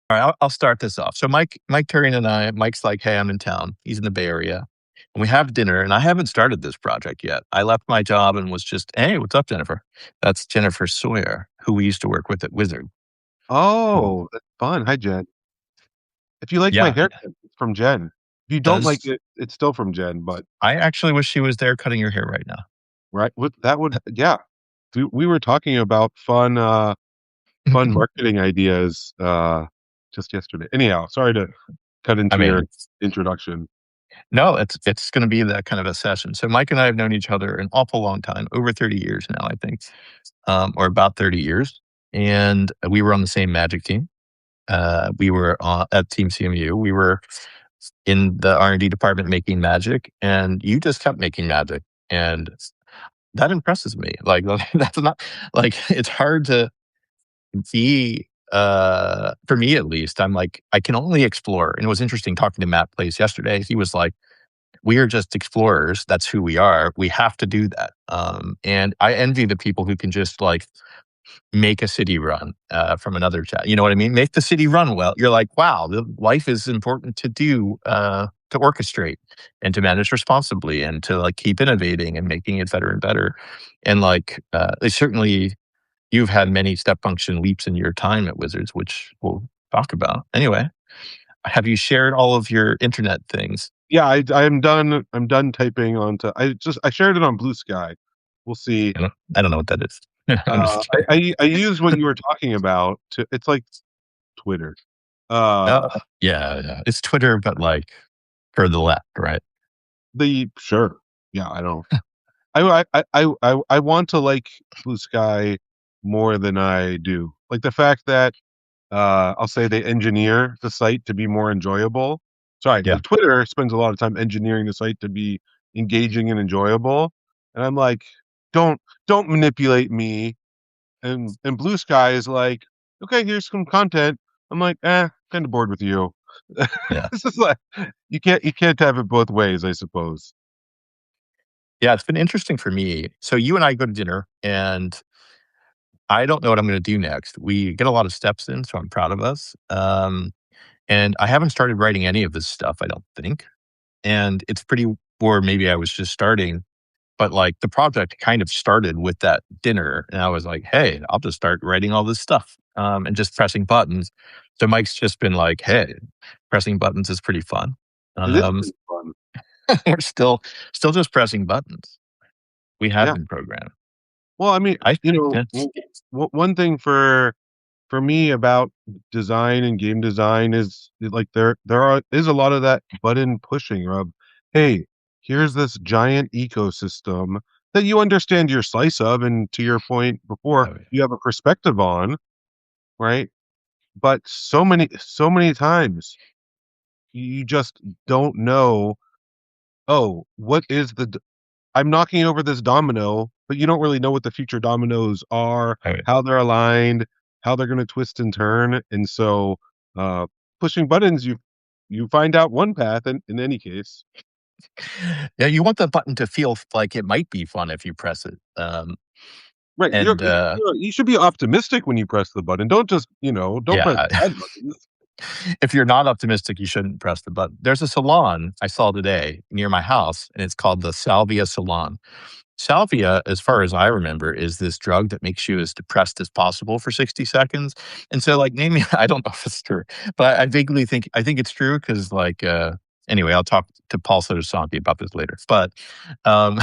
All right, I'll start this off. So Mike Turian and Mike's like, hey, I'm in town. He's in the Bay Area. And we have dinner, and I haven't started this project yet. I left my job and was just, hey, what's up, Jennifer? That's Jennifer Sawyer, who we used to work with at Wizard. Cool. Oh, that's fun. Hi, Jen. If you like my Yeah, haircut, it's from Jen. If you don't like does it, it's still from Jen. But I actually wish she was there cutting your hair right now. right, that would yeah. We were talking about fun marketing ideas just yesterday. Anyhow, sorry to cut I into your mean, introduction. no, it's going to be that kind of a session. So Mike and I have known each other an awful long time, over 30 years now, I think, or about 30 years. And we were on the same Magic team. We were at Team CMU. We were in the R&D department making magic, and you just kept making magic. And that impresses me. Like, that's not like, it's hard to be, for me at least, I'm like, I can only explore. And it was interesting talking to Matt Place yesterday. He was like, we are just explorers. That's who we are. We have to do that. And I envy the people who can just like make a city run from another chat. You know what I mean? Make the city run well. You're like, wow, the life is important to do, to orchestrate and to manage responsibly and to like keep innovating and making it better and better. And like, they certainly, you've had many step function leaps in your time at Wizards, which we'll talk about. Anyway, have you shared all of your internet things? Yeah, I am done. I'm done typing onto. I shared it on Blue Sky. We'll see. I don't know what that is. I'm just kidding. I use what you were talking about to. It's like Twitter. Uh, Uh, yeah. It's Twitter, but like for the left, right? the sure. Yeah, I don't. I want to like Blue Sky more than I do. Like the fact that I'll say they engineer the site to be more enjoyable. Sorry, Yeah. Twitter spends a lot of time engineering the site to be engaging and enjoyable. And I'm like, don't don't manipulate me. And Blue Sky is like, okay, here's some content. I'm like, kind of bored with you. Yeah. This is like you can't have it both ways, I suppose. Yeah. It's been interesting for me. So you and I go to dinner, and I don't know what I'm going to do next. We get a lot of steps in, so I'm proud of us. And I haven't started writing any of this stuff, I don't think. And it's pretty, or maybe I was just starting, but like the project kind of started with that dinner. And I was like, hey, I'll just start writing all this stuff, and just pressing buttons. So Mike's just been like, hey, pressing buttons is pretty fun. It is Um, pretty fun. we're still just pressing buttons. We have Yeah. been programmed. Well, I mean, I you think know, that's one thing for me about design and game design is like is a lot of that button pushing of, hey, here's this giant ecosystem that you understand your slice of, and to your point before, oh, you have a perspective on, right? But so many times you just don't know, oh, what is I'm knocking over this domino, but you don't really know what the future dominoes are, oh, how they're aligned, how they're going to twist and turn. And so, uh, pushing buttons, you find out one path in any case. yeah, you want the button to feel like it might be fun if you press it. Right. And You should be optimistic when you press the button. Don't just, don't press yeah, bad buttons. if you're not optimistic, you shouldn't press the button. There's a salon I saw today near my house, and it's called the Salvia Salon. Salvia, as far as I remember, is this drug that makes you as depressed as possible for 60 seconds. And so, like, maybe I don't know if it's true, but I vaguely think it's true because, like, anyway, I'll talk to Paul Sotosanti about this later. But, um,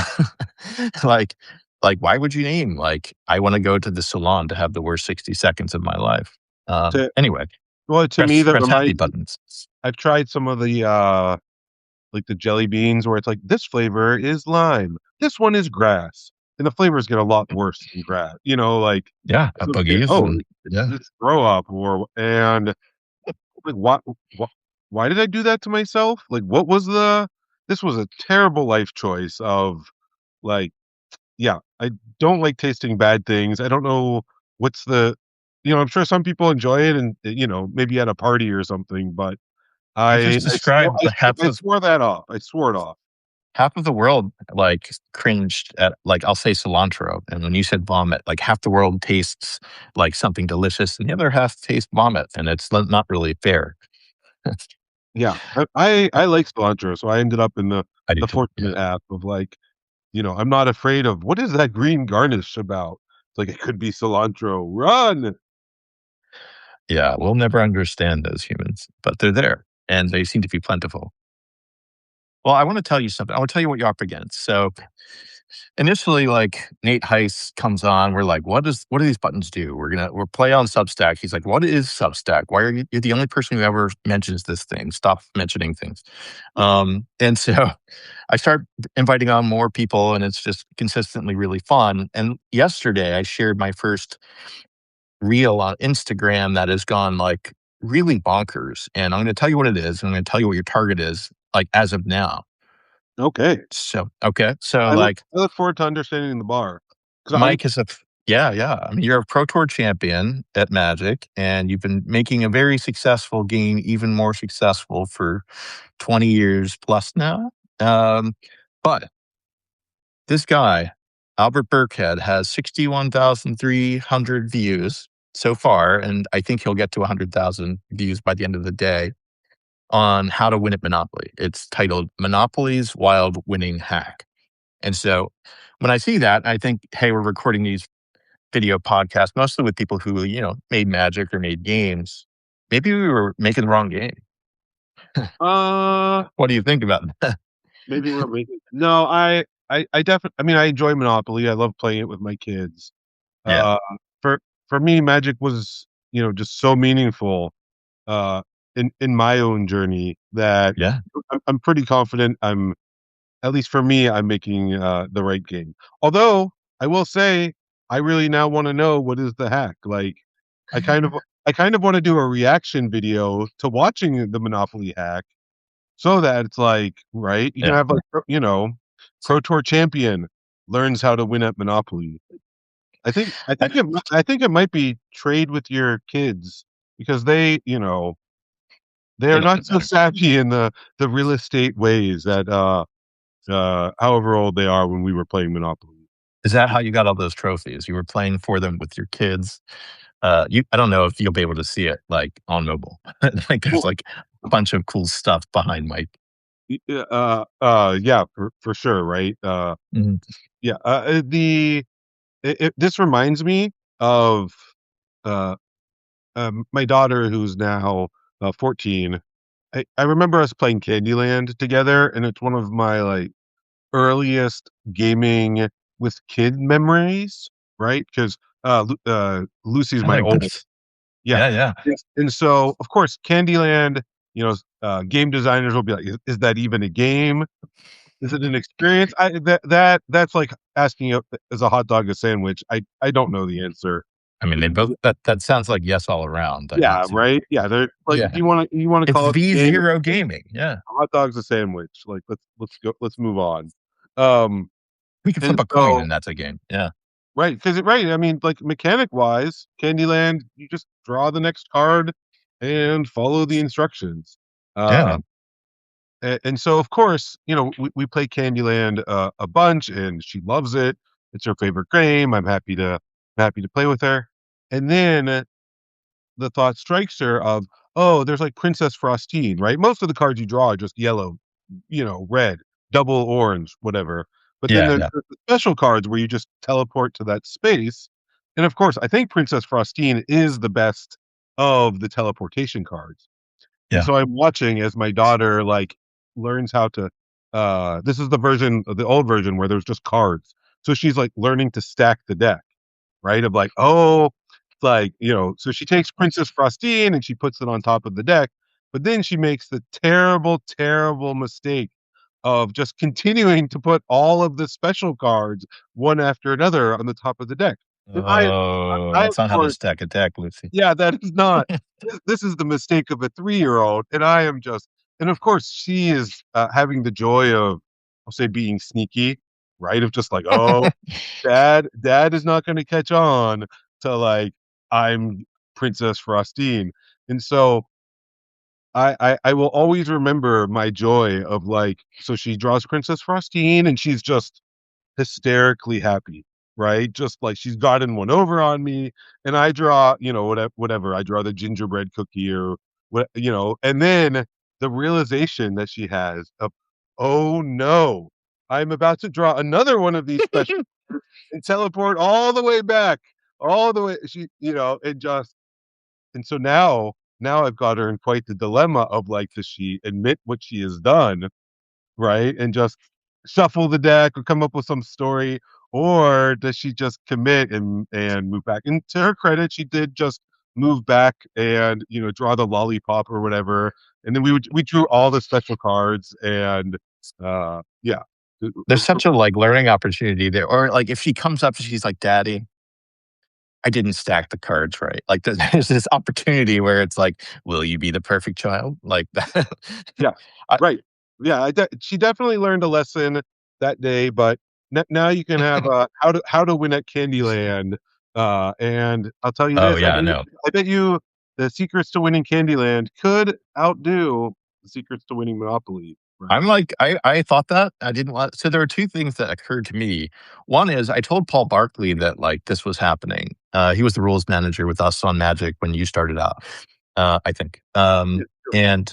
like, why would you name like I want to go to the salon to have the worst 60 seconds of my life? To Anyway, Well, to me, that press happy reminds. buttons. I've tried some of the like the jelly beans where it's like this flavor is lime, this one is grass, and the flavors get a lot worse than grass. Like Yeah, so, boogies oh, and yeah. it's throw up and like why did I do that to myself? Like what was the this was a terrible life choice of like yeah, I don't like tasting bad things. I don't know what's the I'm sure some people enjoy it and maybe at a party or something, but You I just I swore described I the swore half I of swore that off. I swore it off. half of the world like cringed at like I'll say cilantro, and when you said vomit, like half the world tastes like something delicious, and the other half tastes vomit, and it's not really fair. Yeah, I like cilantro, so I ended up in I do the too. fortunate Yeah, app of like, I'm not afraid of what is that green garnish about? It's like it could be cilantro. Run. yeah. We'll never understand those humans, but they're there, and they seem to be plentiful. Well, I want to tell you something. I want to tell you what you're up against. So initially, like Nate Heiss comes on, we're like, what do these buttons do? We're play on Substack. He's like, what is Substack? Why are you're the only person who ever mentions this thing? Stop mentioning things. And so I start inviting on more people, and it's just consistently really fun. And yesterday I shared my first reel on Instagram that has gone like really bonkers. And I'm going to tell you what it is. And I'm going to tell you what your target is, like as of now. Okay. So, okay. So, like, I look forward to understanding the bar because I'm Mike is yeah, yeah. I mean, you're a Pro Tour champion at Magic, and you've been making a very successful game even more successful for 20 years plus now. Um, but this guy, Albert Burkhead, has 61,300 views so far, and I think he'll get to 100,000 views by the end of the day on how to win at Monopoly. It's titled Monopoly's Wild Winning Hack. And so when I see that, I think, hey, we're recording these video podcasts mostly with people who, made Magic or made games. Maybe we were making the wrong game. uh What do you think about that? maybe we're making no, I definitely I mean I enjoy Monopoly. I love playing it with my kids. Yeah, Uh for me Magic was, just so meaningful uh in my own journey that yeah. I'm pretty confident I'm at least for me I'm making the right game. Although I will say I really now want to know what is the hack. Like I kind of I kind of want to do a reaction video to watching the Monopoly hack so that it's like, right, you can Yeah. have like Pro Tour champion learns how to win at Monopoly. I, I think it might be trade with your kids because they they are don't not know so better. savvy in the real estate ways that however old they are when we were playing Monopoly. Is that how you got all those trophies? You were playing for them with your kids. I don't know if you'll be able to see it like on mobile. Like there's Well, like a bunch of cool stuff behind Mike. yeah, for sure, right? Mhm. Yeah, this reminds me of uh, my daughter who's now 14. I remember us playing Candyland together, and it's one of my like earliest gaming with kid memories, right? Because Lucy's I my like oldest. this. Yeah. Yeah, yeah. And so, of course, Candyland, game designers will be like, is that even a game? Is it an experience? That's like asking is a hot dog a sandwich? I don't know the answer. I mean, they both that sounds like yes all around. I Yeah, mean, to right. Yeah, they're like yeah, you want to it's call it V a game? zero gaming. Yeah, A hot dog's a sandwich. Like let's go. Let's move on. Um, we could and flip a coin, so and that's a game. Yeah, right, because right. I mean, like mechanic wise, Candyland, you just draw the next card and follow the instructions. yeah, Uh, man. and so, of course, we play Candyland a bunch, and she loves it. It's her favorite game. I'm happy to play with her. And then the thought strikes her of, oh, there's like Princess Frostine, right? Most of the cards you draw are just yellow, red, double orange, whatever. But then Yeah, there's yeah, the special cards where you just teleport to that space. And of course, I think Princess Frostine is the best of the teleportation cards. And yeah. so I'm watching as my daughter like learns how to this is the version the old version where there's just cards. So she's like learning to stack the deck, right? Of like, oh, like, so she takes Princess Frostine and she puts it on top of the deck, but then she makes the terrible, terrible mistake of just continuing to put all of the special cards one after another on the top of the deck. And Oh, I of that's not how to course stack a deck, Lucy. yeah, that is not. This is the mistake of a 3-year-old, and I am just. And of course, she is having the joy of, I'll say, being sneaky, right? Of just like, oh, dad is not going to catch on to like I'm Princess Frostine, and so I will always remember my joy of like, so she draws Princess Frostine and she's just hysterically happy, right? Just like she's gotten one over on me, and I draw, whatever. I draw the gingerbread cookie or what, and then the realization that she has of, oh no, I'm about to draw another one of these special and teleport all the way back, all the way. And so now I've got her in quite the dilemma of like, does she admit what she has done, right? And just shuffle the deck or come up with some story, or does she just commit and move back? And to her credit, she did just move back and draw the lollipop or whatever. And then we drew all the special cards and yeah. There's such a like learning opportunity there. Or like if she comes up and she's like, "Daddy, I didn't stack the cards right." Like there's this opportunity where it's like, "Will you be the perfect child?" Like that. Yeah, I, right. Yeah, she definitely learned a lesson that day, but now you can have how to win at Candyland, and I'll tell you oh this: yeah, no. I bet you the secrets to winning Candyland could outdo the secrets to winning Monopoly. Right? I'm like, I thought that. I didn't want so there were 2 things that occurred to me. One is I told Paul Barkley that, like, this was happening. He was the rules manager with us on Magic when you started out, I think. Yeah, sure.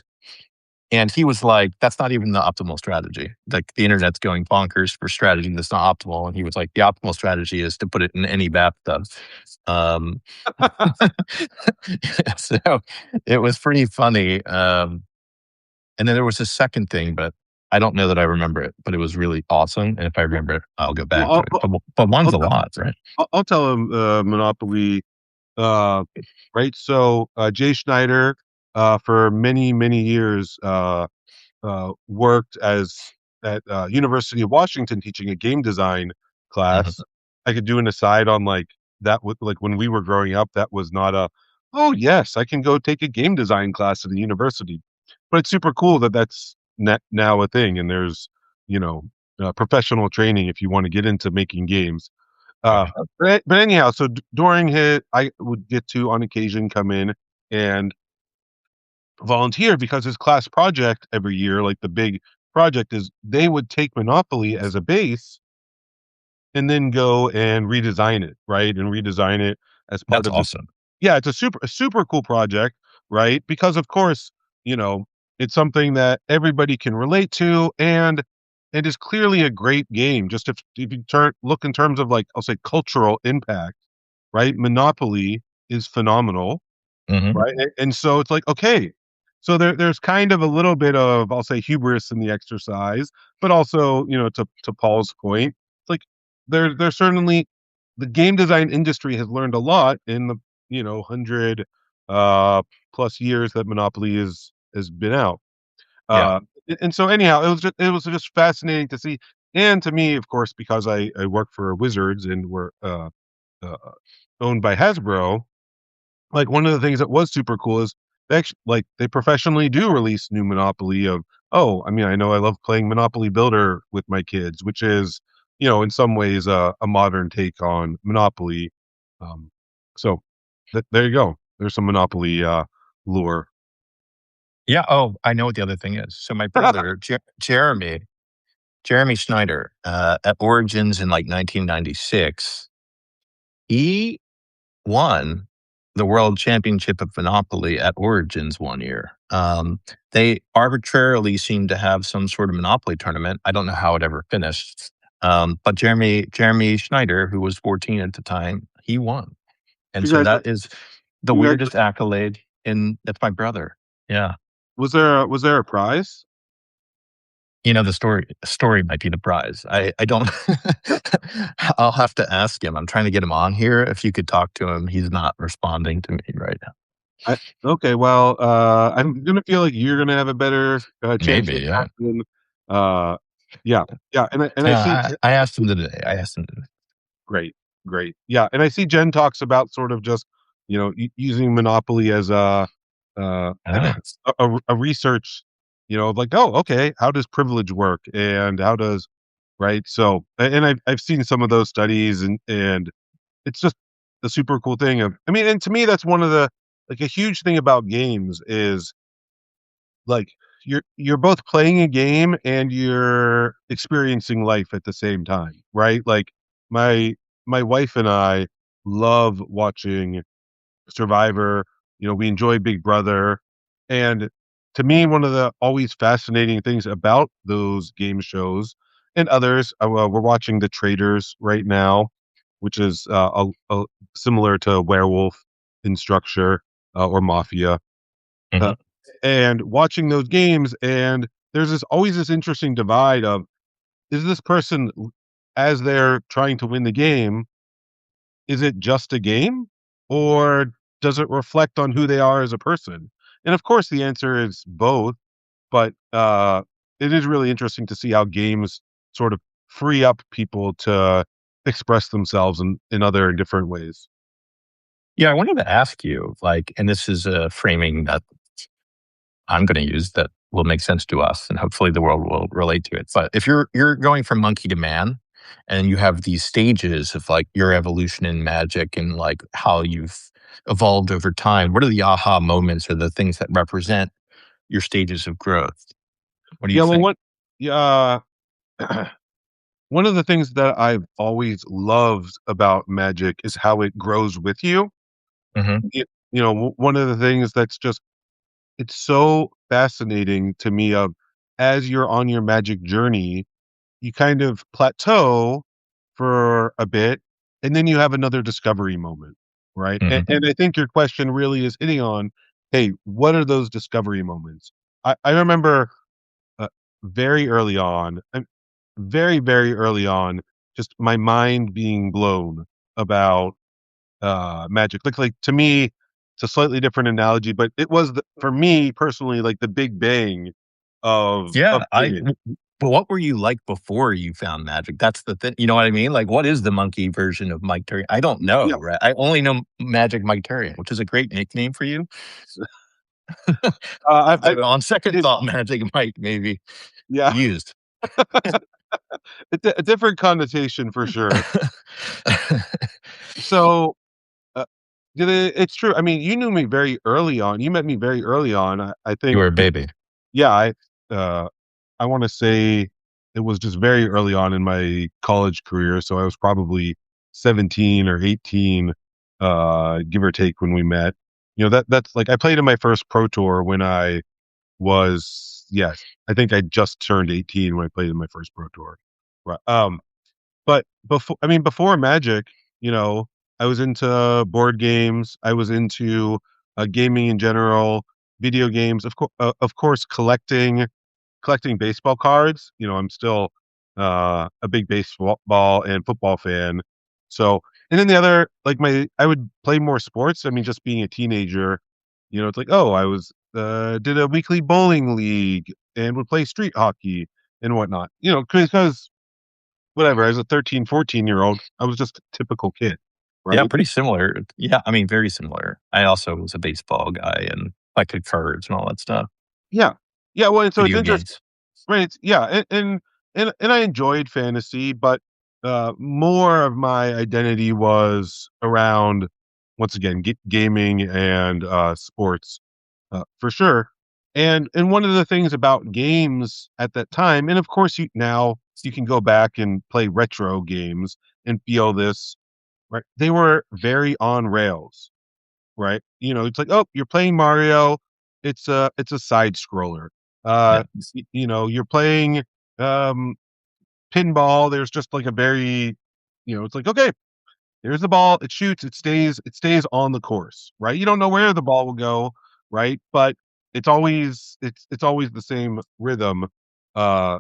And he was like, "That's not even the optimal strategy. Like, the internet's going bonkers for strategy that's not optimal." And he was like, "The optimal strategy is to put it in any bathtub." Um, so it was pretty funny. And then there was a second thing, but I don't know that I remember it, but it was really awesome. And if I remember it, I'll go back to Well, it. But I'll, one's a tell, lot, right? I'll tell him Monopoly. Uh, right. So Jay Schneider, for many many years, worked at University of Washington teaching a game design Mhm. class. I could do an aside on like that with like when we were growing up, that was not a, oh yes, I can go take a game design class at the university. But it's super cool that that's now a thing, and there's you know professional training if you want to get into making games. Oh, Uh, yeah. but anyhow, so during his, I would get to on occasion come in and volunteer because his class project every year, like the big project, is they would take Monopoly as a base and then go and redesign it, right? And redesign it as part That's of the, awesome. yeah, it's a super cool project, right? Because of course, you know, it's something that everybody can relate to, and it is clearly a great game. Just if you look in terms of like, I'll say cultural impact, right? Monopoly is phenomenal, Mhm. right? And so it's like, okay, so there's kind of a little bit of, I'll say, hubris in the exercise, but also, to Paul's point, it's like there's certainly the game design industry has learned a lot in the 100 uh plus years that Monopoly has been out. Yeah. And so anyhow, it was just fascinating to see, and to me, of course, because I work for Wizards and we're uh, owned by Hasbro. Like, one of the things that was super cool is they professionally do release new Monopoly of, oh, I mean, I know I love playing Monopoly Builder with my kids, which is, in some ways, a modern take on Monopoly. Um, so there you go. There's some Monopoly lure. Yeah. Oh, I know what the other thing is. So my brother, Jeremy Schneider, at Origins in like 1996, he won the world championship of Monopoly at Origins one year. They arbitrarily seemed to have some sort of Monopoly tournament. I don't know how it ever finished. But Jeremy Schneider, who was 14 at the time, he won. And so Congratulations. that is the weirdest accolade in that's my brother. Yeah. Was there a prize? The story might be the prize. I don't I'll have to ask him. I'm trying to get him on here. If you could talk to him, he's not responding to me right now. I Okay, well, I'm gonna feel like you're gonna have a better chance Maybe, of yeah. talking. Uh, yeah, yeah, and I Yeah, see. I asked him today. I asked him today. Great, great. Yeah, and I see Jen talks about sort of just, using Monopoly as uh, Ah, a research, like, oh, okay, how does privilege work and how does, right? So, and I've seen some of those studies, and it's just the super cool thing of, I mean, and to me, that's one of the, like, a huge thing about games is like you're both playing a game and you're experiencing life at the same time, right? Like my my wife and I love watching Survivor. We enjoy Big Brother, and to me, one of the always fascinating things about those game shows and others, we're watching The Traders right now, which is similar to Werewolf in structure or Mafia, uh, Mhm. and watching those games, and there's this always this interesting divide of is this person as they're trying to win the game, is it just a game or does it reflect on who they are as a person? And of course, the answer is both, but it is really interesting to see how games sort of free up people to express themselves in other different ways. Yeah, I wanted to ask you, like, and this is a framing that I'm going to use that will make sense to us, and hopefully the world will relate to it. But if you're going from monkey to man, and you have these stages of like your evolution in magic and like how you've evolved over time, what are the aha moments or the things that represent your stages of growth? What do you Yeah, well, think? what, yeah, one of the things that I've always loved about magic is how it grows with you. Hmm. One of the things that's just it's so fascinating to me of as you're on your magic journey, you kind of plateau for a bit and then you have another discovery moment, right? And, Hmm. and I think your question really is hitting on, hey, what are those discovery moments? I remember uh, very early on, very, very early on, just my mind being blown about magic. Like to me, it's a slightly different analogy, but it was for me personally like the big bang of Yeah, gaming. but what were you like before you found magic? That's the thing. You know what I mean? Like, what is the monkey version of Mike Turian? I don't know, Yeah, right? I only know Magic Mike Turian, which is a great nickname for you. I But on second did. thought, Magic Mike maybe Yeah, used. it's a different connotation for sure. So uh, it's true. I mean, you knew me very early on. You met me very early on. I You think, were a baby. yeah, uh, I want to say it was just very early on in my college career. So I was probably 17 or 18, give or take when we met. That's like I played in my first pro tour when I was, yes, I think I just turned 18 when I played in my first pro tour. Right. But before Magic, you know, I was into board games. I was into gaming in general, video games, of course, collecting baseball cards. I'm still a big baseball and football fan. So, and then the other, like I would play more sports. I mean, just being a teenager, it's like, oh, I was did a weekly bowling league and would play street hockey and whatnot. Because whatever, as a 13, 14-year-old, I was just a typical kid, Yeah, right? pretty similar. Yeah, I mean, very similar. I also was a baseball guy and collected cards and all that stuff. Yeah. Yeah, well, and so it's Video interesting. games. Right. Yeah, and I enjoyed fantasy, but more of my identity was around once again gaming and sports for sure. And one of the things about games at that time, and of course you can go back and play retro games and feel this, right? They were very on rails, right? It's like, oh, you're playing Mario. It's a side scroller. Yeah. You're playing um pinball. There's just like a very, it's like, okay, here's the ball. It shoots. It stays on the course, right? You don't know where the ball will go, right? But it's always the same rhythm. Uh,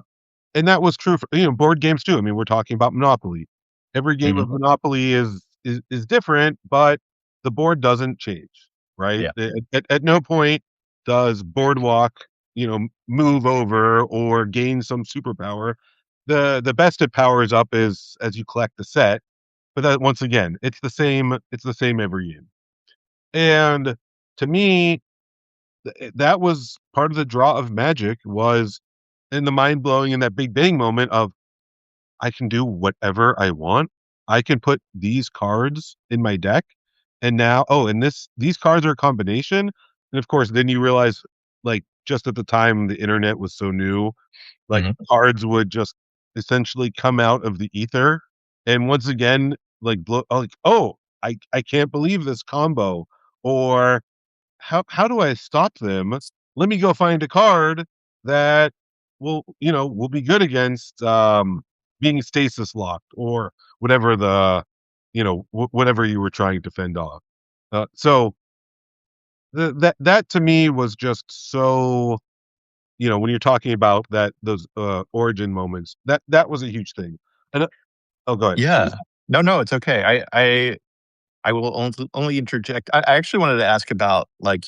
and that was true for board games too. I mean, we're talking about Monopoly. Every game Mhm. of Monopoly is different, but the board doesn't change, right? Yeah. At no point does Boardwalk, move over or gain some superpower. The best it powers up is as you collect the set, but that once again, it's the same. It's the same every game. And to me, that was part of the draw of Magic was in the mind blowing in that big bang moment of I can do whatever I want. I can put these cards in my deck, and now, oh, and these cards are a combination. And of course, then you realize, like just at the time the internet was so new, like Mhm. cards would just essentially come out of the ether, and once again, like oh, I can't believe this combo, or how do I stop them? Let me go find a card that will be good against being stasis locked or whatever whatever you were trying to fend off. So that to me was just so, when you're talking about those origin moments, that was a huge thing. And oh, go ahead, please. Yeah. No, no, it's okay. I will only interject. I actually wanted to ask about, like,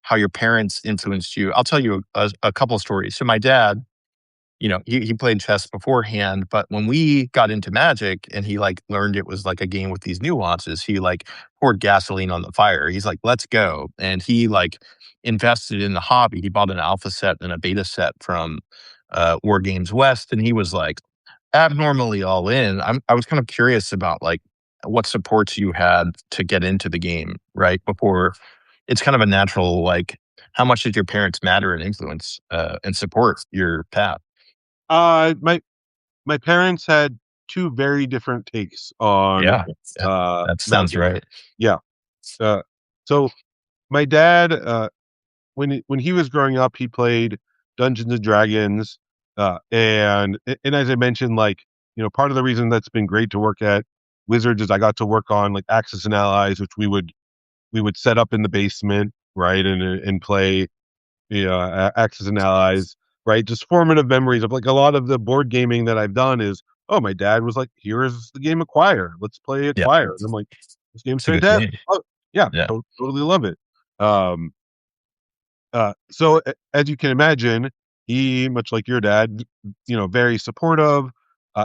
how your parents influenced you. I'll tell you a couple stories. So my dad, he played chess beforehand, but when we got into Magic and he, like, learned it was, like, a game with these nuances, he, like, poured gasoline on the fire. He's like, "Let's go." And he, like, invested in the hobby. He bought an alpha set and a beta set from, War Games West, and he was, like, abnormally all in. I was kind of curious about, like, what supports you had to get into the game, right? Before it's kind of a natural, like, how much did your parents matter and influence, and support your path? My parents had two very different takes on Yeah, yeah, that sounds Magic. right. Yeah. Uh, so my dad, when he was growing up, he played Dungeons and Dragons, and as I mentioned, like, part of the reason that's been great to work at Wizards is I got to work on like Axis and Allies, which we would set up in the basement, right, and play, Axis and Allies, right? Just formative memories of like a lot of the board gaming that I've done is, oh, my dad was like, here's the game Acquire. Let's play Yeah, Acquire. And I'm like, this game's it's a good fantastic. game. Oh, yeah, Yeah. totally love it. Um, so as you can imagine, he, much like your dad, very supportive.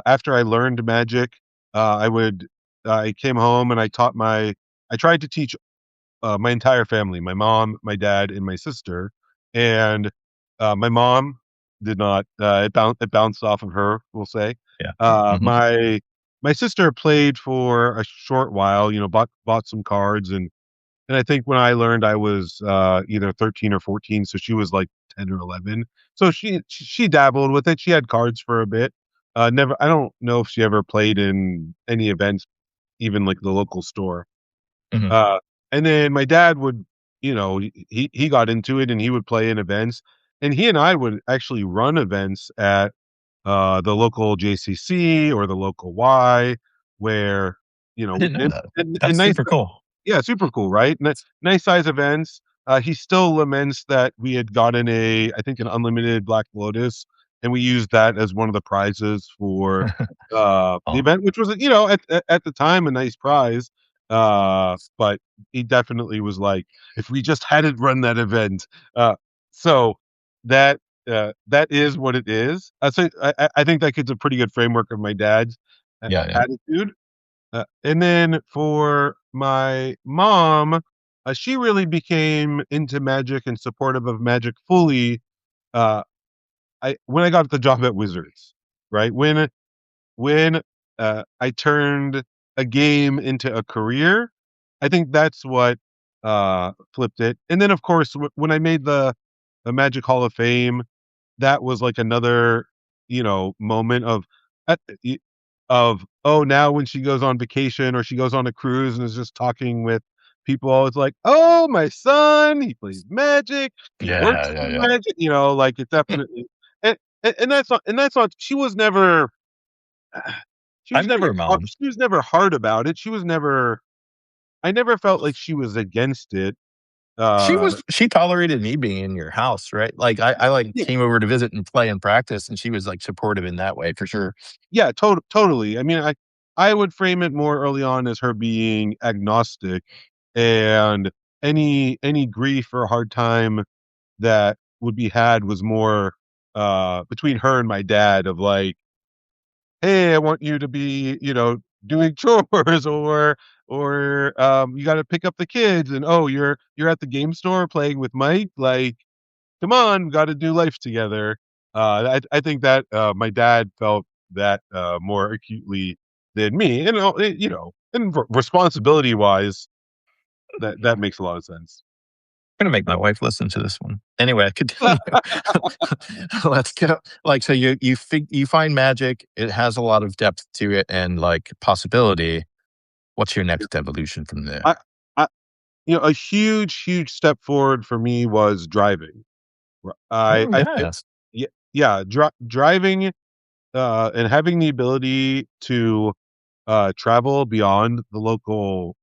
After I learned Magic, I came home and I tried to teach my entire family, my mom, my dad, and my sister. And my mom did not. It bounced off of her, we'll say. Yeah. Uh, Mhm. my my sister played for a short while. Bought some cards, and I think when I learned, I was either 13 or 14, so she was like 10 or 11. So she dabbled with it. She had cards for a bit. Never. I don't know if she ever played in any events, even like the local store. Mhm. Uh, and then my dad would, he got into it and he would play in events, and he and I would actually run events at the local JCC or the local Y, where I didn't know that. and That's nice, super cool. yeah, super cool, right? Nice size events. He still laments that we had gotten I think, an unlimited Black Lotus, and we used that as one of the prizes for the Oh, event, which was, at the time, a nice prize. But he definitely was like, if we just hadn't run that event. So that that is what it is. I think that gives a pretty good framework of my dad's yeah, yeah. attitude. And then for my mom, she really became into Magic and supportive of Magic fully. Uh, I When I got the job at Wizards, right? When I turned a game into a career, I think that's what flipped it. And then, of course, when I made the Magic Hall of Fame, that was like another, moment uh, y- of, oh, now when she goes on vacation or she goes on a cruise and is just talking with people, it's like, oh, my son, he plays Magic, he Yeah, works yeah, in yeah. Magic, like it definitely. And that's not. She was never. She I was met never. your mom. She was never hard about it. She was never. I never felt like she was against it. Uh, She tolerated me being in your house, right? Like, I, like, yeah, came over to visit and play and practice, and she was, like, supportive in that way for sure. yeah, totally. I mean, I would frame it more early on as her being agnostic, and any grief or hard time that would be had was more between her and my dad, of like, hey, I want you to be, doing chores, or you got to pick up the kids, and oh, you're at the game store playing with Mike, like, come on, got to do life together. I think that my dad felt that more acutely than me, and and responsibility wise, that makes a lot of sense. gonna make my wife listen to this one. Anyway, continue. Let's go. Like, so you find magic. It has a lot of depth to it and like possibility. What's your next evolution from there? I, I, a huge step forward for me was driving. Oh I yes. yeah, yeah, driving, and having the ability to travel beyond the local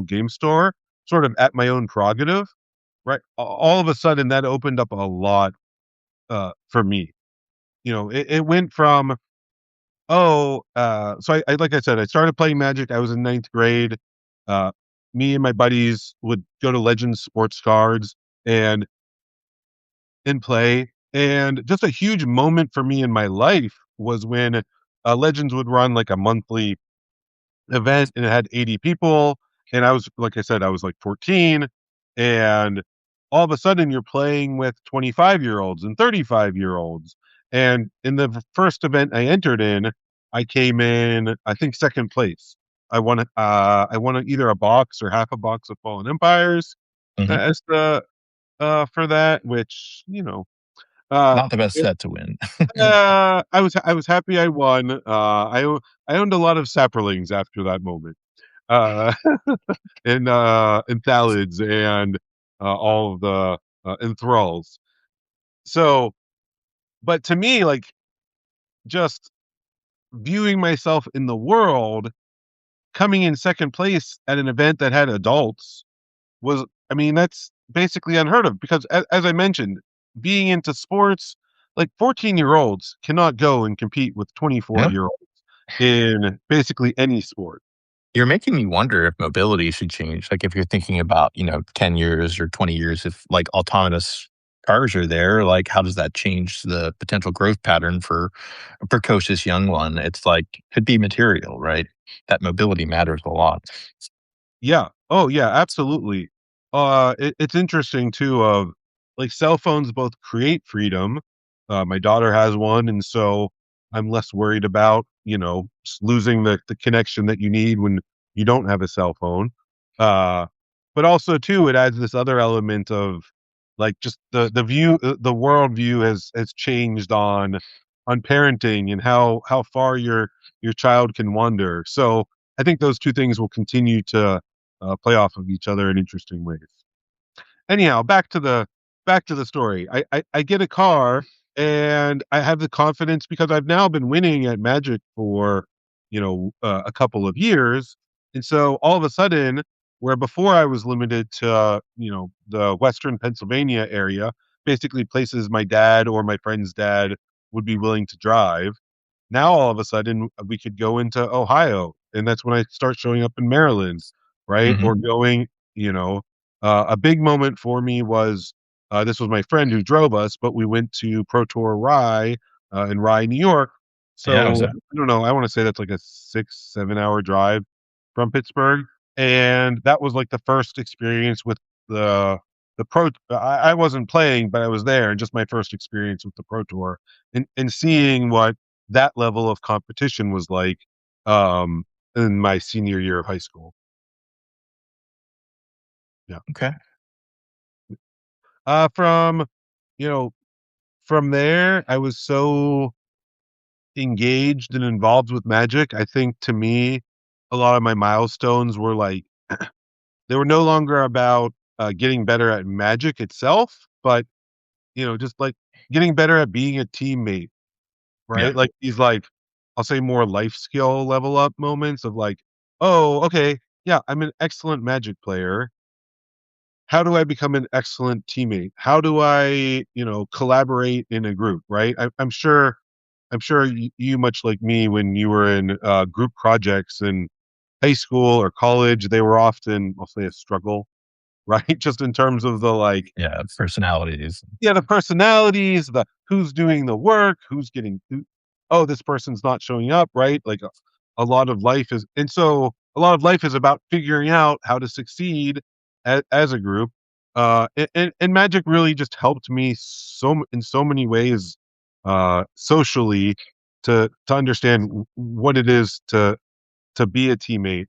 game store, sort of at my own prerogative, right? All of a sudden, that opened up a lot for me. It went from so I like I said, I started playing Magic. I was in ninth grade. Uh, Me and my buddies would go to Legends Sports Cards and play. And just a huge moment for me in my life was when Legends would run like a monthly event and it had 80 people. And I was, like I said, I was like 14. And all of a sudden you're playing with 25-year-olds and 35-year-olds. And in the first event I entered in, I came in, I think, second place. I won either a box or half a box of Fallen Empires Hmm. as the for that, which, uh, Not the best set to win. I was happy I won. I owned a lot of saprolings after that moment. Uh, and thalids and all of the enthralls. So, but to me, like, just viewing myself in the world, coming in second place at an event that had adults was, I mean, that's basically unheard of because, as I mentioned, being into sports, like 14-year-olds cannot go and compete with Yeah. 24-year-olds in basically any sport. You're making me wonder if mobility should change. Like if you're thinking about, 10 years or 20 years, if like autonomous cars are there, like how does that change the potential growth pattern for a precocious young one? It's like could be material, right? That mobility matters a lot. Yeah. Oh, yeah, absolutely. It's interesting too. Of like cell phones both create freedom. My daughter has one, and so I'm less worried about losing the connection that you need when you don't have a cell phone. Uh, but also too, it adds this other element of like just the view, the world view has changed on parenting and how far your child can wander. So I think those two things will continue to play off of each other in interesting ways. Anyhow, back to the story. I get a car and I have the confidence because I've now been winning at Magic for a couple of years, and so all of a sudden, where before I was limited to the Western Pennsylvania area, basically places my dad or my friend's dad would be willing to drive. Now all of a sudden we could go into Ohio, and that's when I start showing up in Maryland, right? Hmm. Or going, a big moment for me was this was my friend who drove us, but we went to Pro Tour Rye in Rye, New York. Yeah, I was So I don't know. I want to say that's like a 6, 7 hour drive from Pittsburgh, and that was like the first experience with the the pro. I wasn't playing, but I was there, and just my first experience with the Pro Tour, and seeing what that level of competition was like in my senior year of high school. Yeah. okay. From you know from there, I was so engaged and involved with Magic. I think to me, a lot of my milestones were like they were no longer about getting better at Magic itself, but just like getting better at being a teammate, Yeah. right? Like these, like, I'll say more life skill level up moments of like, oh, okay, yeah, I'm an excellent Magic player. How do I become an excellent teammate? How do I, collaborate in a group, right? I'm sure you, much like me, when you were in group projects in high school or college, they were often, I'll say, a struggle, right? Just in terms of the like, Yeah. Personalities. yeah, the personalities, the who's doing the work, who's getting oh, this person's not showing up, right? Like a lot of life is, and so a lot of life is about figuring out how to succeed as a group. And Magic really just helped me in so many ways, socially, to understand what it is to be a teammate.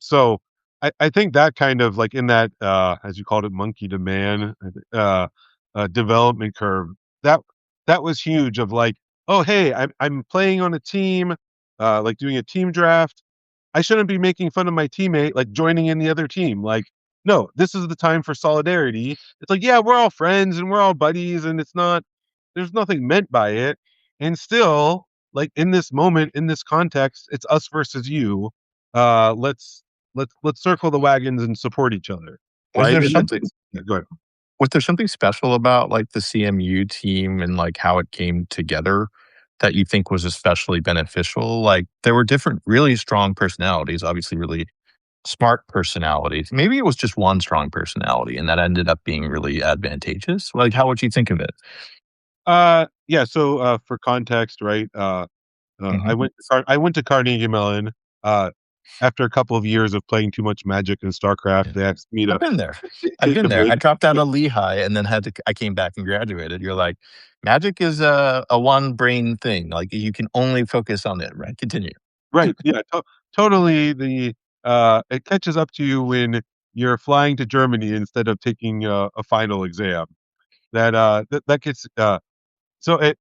So I think that kind of like in that as you called it, monkey to man development curve, that that was huge of like, oh hey, I'm playing on a team, like doing a team draft. I shouldn't be making fun of my teammate, like joining in the other team. Like, no, this is the time for solidarity. It's like, yeah, we're all friends and we're all buddies, and it's not, there's nothing meant by it. And still, like in this moment, in this context, it's us versus you. Let's let's circle the wagons and support each other, Was right? there And that's something yeah, go ahead. was there something special about, like, the CMU team and, like, how it came together that you think was especially beneficial? Like, there were different really strong personalities, obviously really smart personalities. Maybe it was just one strong personality, and that ended up being really advantageous? Like, how would you think of it? Yeah. So for context, right? Mhm. I went to Carnegie Mellon. Uh, after a couple of years of playing too much Magic and StarCraft, Yeah. they asked me I've to been there. I've take been a there. I break. dropped out of Lehigh and then I came back and graduated. You're like, magic is a one brain thing. Like you can only focus on it, right? Continue. Right. Yeah. Totally. The it catches up to you when you're flying to Germany instead of taking a final exam. That gets so it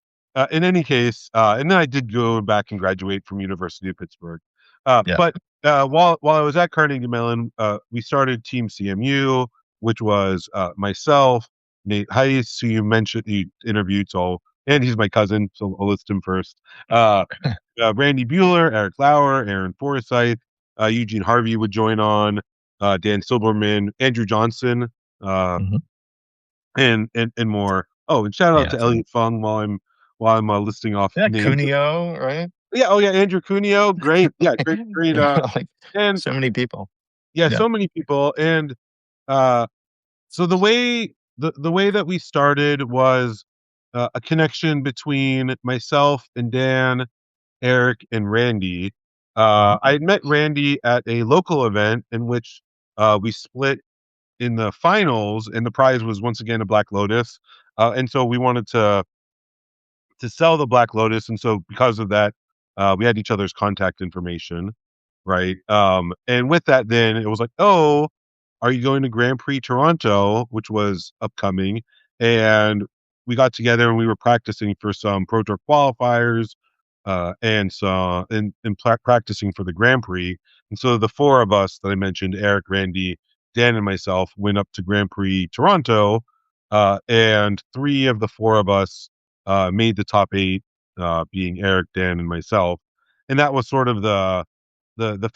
in any case, and then I did go back and graduate from University of Pittsburgh. Yeah. But while I was at Carnegie Mellon, we started Team CMU, which was myself, Nate Heiss, who you mentioned you interviewed, so and he's my cousin, so I'll list him first. Uh, Randy Bueller, Eric Lauer, Aaron Forsyth, Eugene Harvey would join on, Dan Silberman, Andrew Johnson, uh, Mhm. and more. Oh, and shout out Yeah. to Elliot Fung while I'm listing off Yeah. names. Cuneo, right? Yeah, oh yeah, Andrew Cuneo, great, yeah, great. Yeah, like And so many people. yeah, Yeah. so many people, and uh, so the way that we started was a connection between myself and Dan, Eric, and Randy. Mhm. I had met Randy at a local event in which we split in the finals, and the prize was once again a Black Lotus. And so we wanted to sell the Black Lotus, and so because of that, we had each other's contact information, right? And with that, then it was like, oh, are you going to Grand Prix Toronto, which was upcoming? And we got together and we were practicing for some Pro Tour qualifiers, and practicing for the Grand Prix. And so the four of us that I mentioned, Eric, Randy, Dan, and myself, went up to Grand Prix Toronto, and three of the four of us made the top eight, being Eric, Dan, and myself. And that was sort of the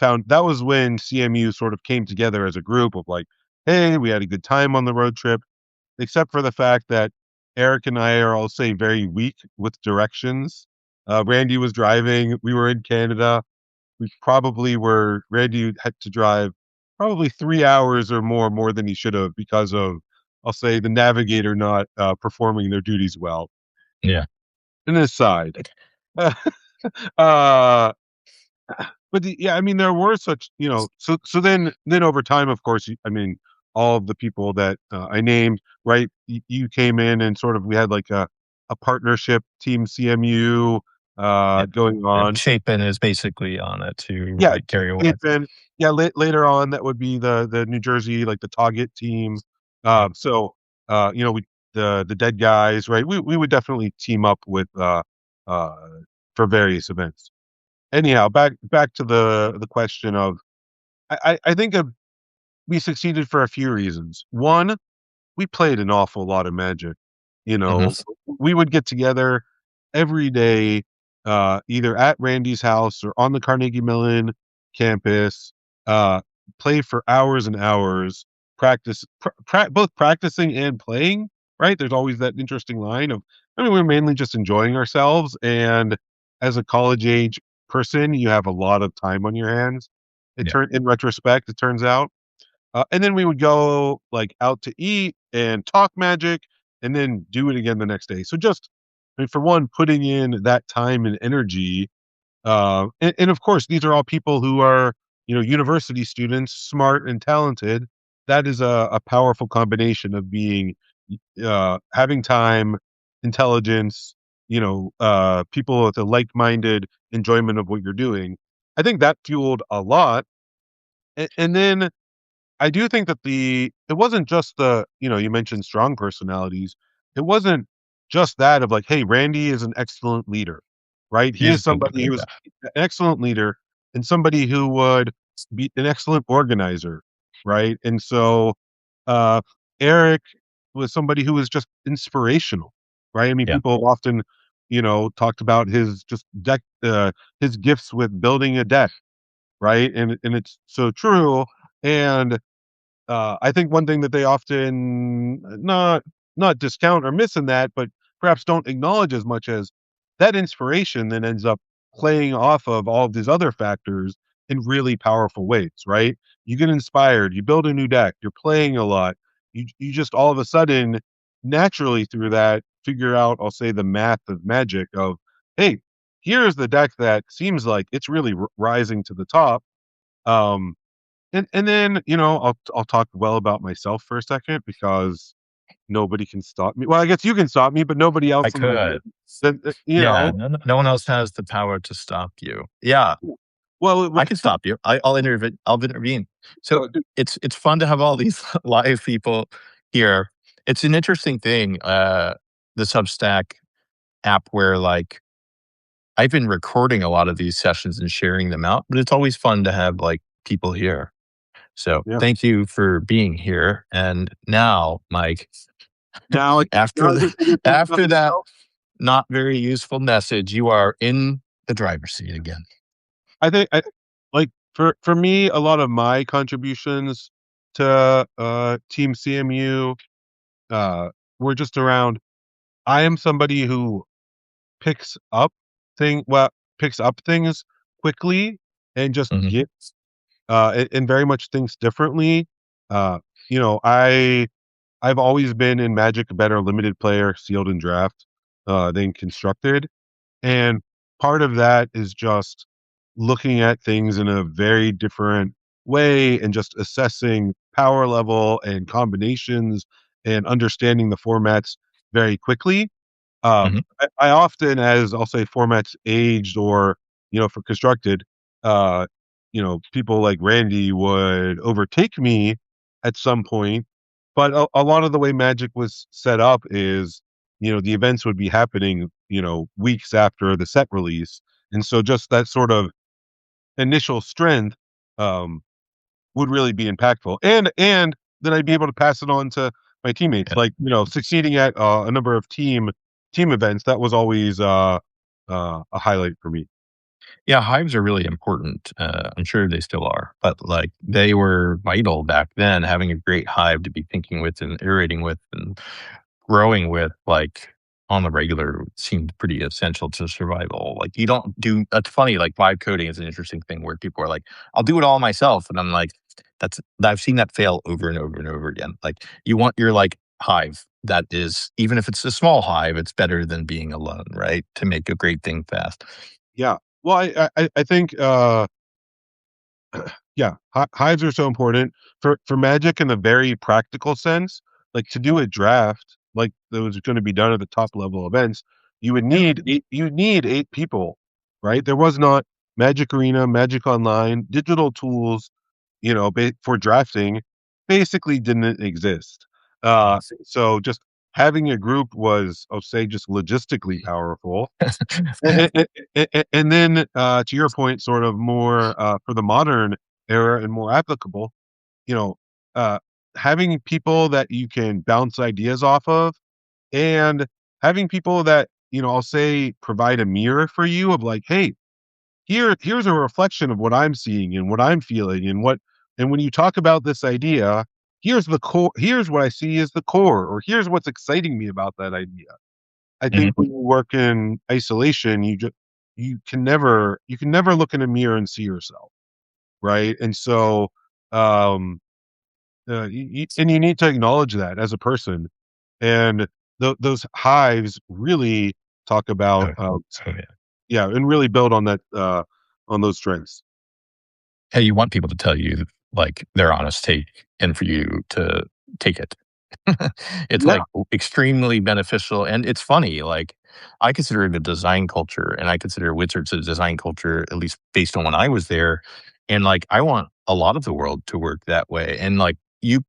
found that was when CMU sort of came together as a group of like, hey, we had a good time on the road trip, except for the fact that Eric and I are, I'll say, very weak with directions. Randy was driving. We were in Canada. We probably were. Randy had to drive probably 3 hours or more than he should have because of, I'll say, the navigator not performing their duties well. Yeah. An aside. uh, but yeah, I mean, there were such, so then over time, of course, I mean, all of the people that I named, right? You came in and sort of we had like a partnership, Team CMU, Yeah. going And on. Chapin is basically on it too, Yeah, right? Carry away. they've been, yeah. Later on, that would be the New Jersey, like the Target team. Yeah. So we the dead guys, right? We would definitely team up with uh for various events. Anyhow, back to the question of I think we succeeded for a few reasons. One, we played an awful lot of Magic. You Mhm. know, we would get together every day, either at Randy's house or on the Carnegie Mellon campus, uh, play for hours and hours, both practicing and playing, right? There's always that interesting line of, I mean, we're mainly just enjoying ourselves. And as a college age person, you have a lot of time on your hands. Yeah. In retrospect, it turns out. And then we would go like out to eat and talk Magic and then do it again the next day. So just, I mean, for one, putting in that time and energy, and of course, these are all people who are, university students, smart and talented. That is a powerful combination of being, having time, intelligence, people with a like-minded enjoyment of what you're doing. I think that fueled a lot. And then I do think that it wasn't just the, you mentioned strong personalities. It wasn't just that of like, hey, Randy is an excellent leader, right? He He's is a good somebody leader, who's yeah. an excellent leader and somebody who would be an excellent organizer, right? And so uh Eric was somebody who was just inspirational, right? I mean, Yeah, people have often, talked about his just deck his gifts with building a deck, right? And it's so true. And I think one thing that they often not discount or miss in that, but perhaps don't acknowledge as much as that inspiration then ends up playing off of all of these other factors in really powerful ways, right? You get inspired, you build a new deck, you're playing a lot, you just all of a sudden naturally through that figure out, I'll say the math of magic of, hey, here's the deck that seems like it's really rising to the top. Um, and then, I'll talk well about myself for a second because nobody can stop me. Well, I guess you can stop me, but nobody I else in the world. could. Then, Yeah, no one else has the power to stop you. Yeah, well, I can stop you. I'll intervene. I'll intervene. So dude, it's fun to have all these live people here. It's an interesting thing. The Substack app where like I've been recording a lot of these sessions and sharing them out, but it's always fun to have like people here. So yeah. thank you for being here. And now, Mike, Now, now after I get to get things done after that myself. not very useful message, you are in the driver's seat again. I think, like for me, a lot of my contributions to Team CMU uh, were just around. I am somebody who picks up well picks up things quickly and just Mhm, gets and very much thinks differently. Uh, I've always been in Magic a better limited player, sealed and draft, than constructed. And part of that is just looking at things in a very different way and just assessing power level and combinations and understanding the formats very quickly. mhm. I often, as I'll say, formats aged or, for constructed, uh, people like Randy would overtake me at some point. But a lot of the way Magic was set up is, the events would be happening, weeks after the set release. And so just that sort of initial strength, um, would really be impactful. And then I'd be able to pass it on to my teammates. Yeah. Like, succeeding at a number of team events, that was always a highlight for me. Yeah, hives are really important. I'm sure they still are, but, like, they were vital back then, having a great hive to be thinking with and iterating with and growing with, like, on the regular seemed pretty essential to survival. Like, you don't do that's funny, like, vibe coding is an interesting thing where people are like, "I'll do it all myself," and I'm like, I've seen that fail over and over and over again. Like, you want your, like, hive that is even if it's a small hive, it's better than being alone, right? To make a great thing fast. Yeah. Well, I think yeah, hives are so important for Magic in a very practical sense. Like to do a draft, like that was going to be done at the top level events, you would need eight. You need 8 people, right? There was not Magic Arena, Magic Online, digital tools, for drafting, basically didn't exist. So just having a group was, I'll say, just logistically powerful. And then, to your point, sort of more for the modern era and more applicable, you know, uh, having people that you can bounce ideas off of, and having people that I'll say provide a mirror for you of like, hey, here's a reflection of what I'm seeing and what I'm feeling and when you talk about this idea, here's the core. Here's what I see as the core, or here's what's exciting me about that idea. I think Mhm. when you work in isolation, you can never look in a mirror and see yourself, right? And so, um, and you need to acknowledge that as a person. And those hives really talk Oh, about, oh, yeah. yeah, and really build on that, on those strengths. Hey, you want people to tell you, like, their honest take and for you to take it. It's, Yeah, like, extremely beneficial, and it's funny, like, I consider it a design culture, and I consider Wizards a design culture, at least based on when I was there, and, like, I want a lot of the world to work that way. And like you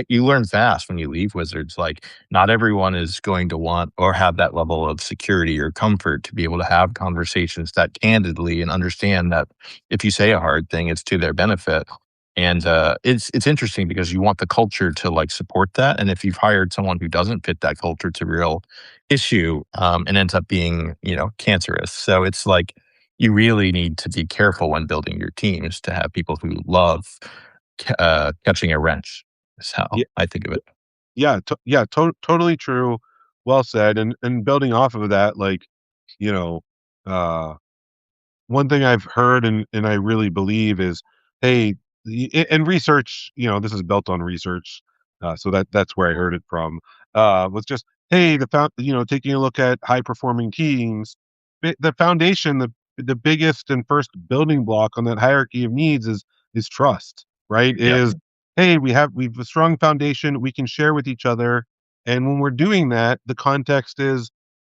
learn fast when you leave Wizards. Like not everyone is going to want or have that level of security or comfort to be able to have conversations that candidly and understand that if you say a hard thing, it's to their benefit. And it's interesting because you want the culture to like support that. And if you've hired someone who doesn't fit that culture, it's a real issue and ends up being cancerous. So it's like you really need to be careful when building your teams to have people who love catching a wrench. Is how Yeah, I think of it. totally true. Well said. And building off of that, like, you know, uh one thing I've heard and I really believe is, hey, and research, this is built on research, so that's where I heard it from. Was just, hey, taking a look at high performing teams, the foundation, the biggest and first building block on that hierarchy of needs is trust, right? Yep. Is, hey, we've a strong foundation we can share with each other, and when we're doing that, the context is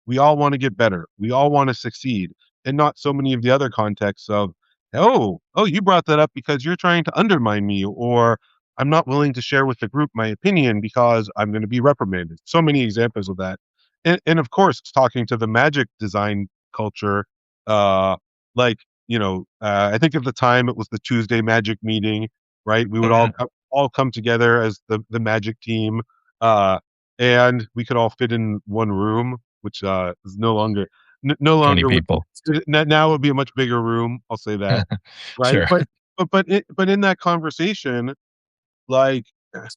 we all want to get better. We all want to succeed, and not so many of the other contexts of, oh, you brought that up because you're trying to undermine me, or I'm not willing to share with the group my opinion because I'm going to be reprimanded. So many examples of that. And of course, talking to the magic design culture, uh, like, I think at the time it was the Tuesday magic meeting, right? We would Mhm. all come together as the magic team. Uh, and we could all fit in one room, which is no 20 longer would people. now would be a much bigger room. I'll say that, right? Sure. But in that conversation, like,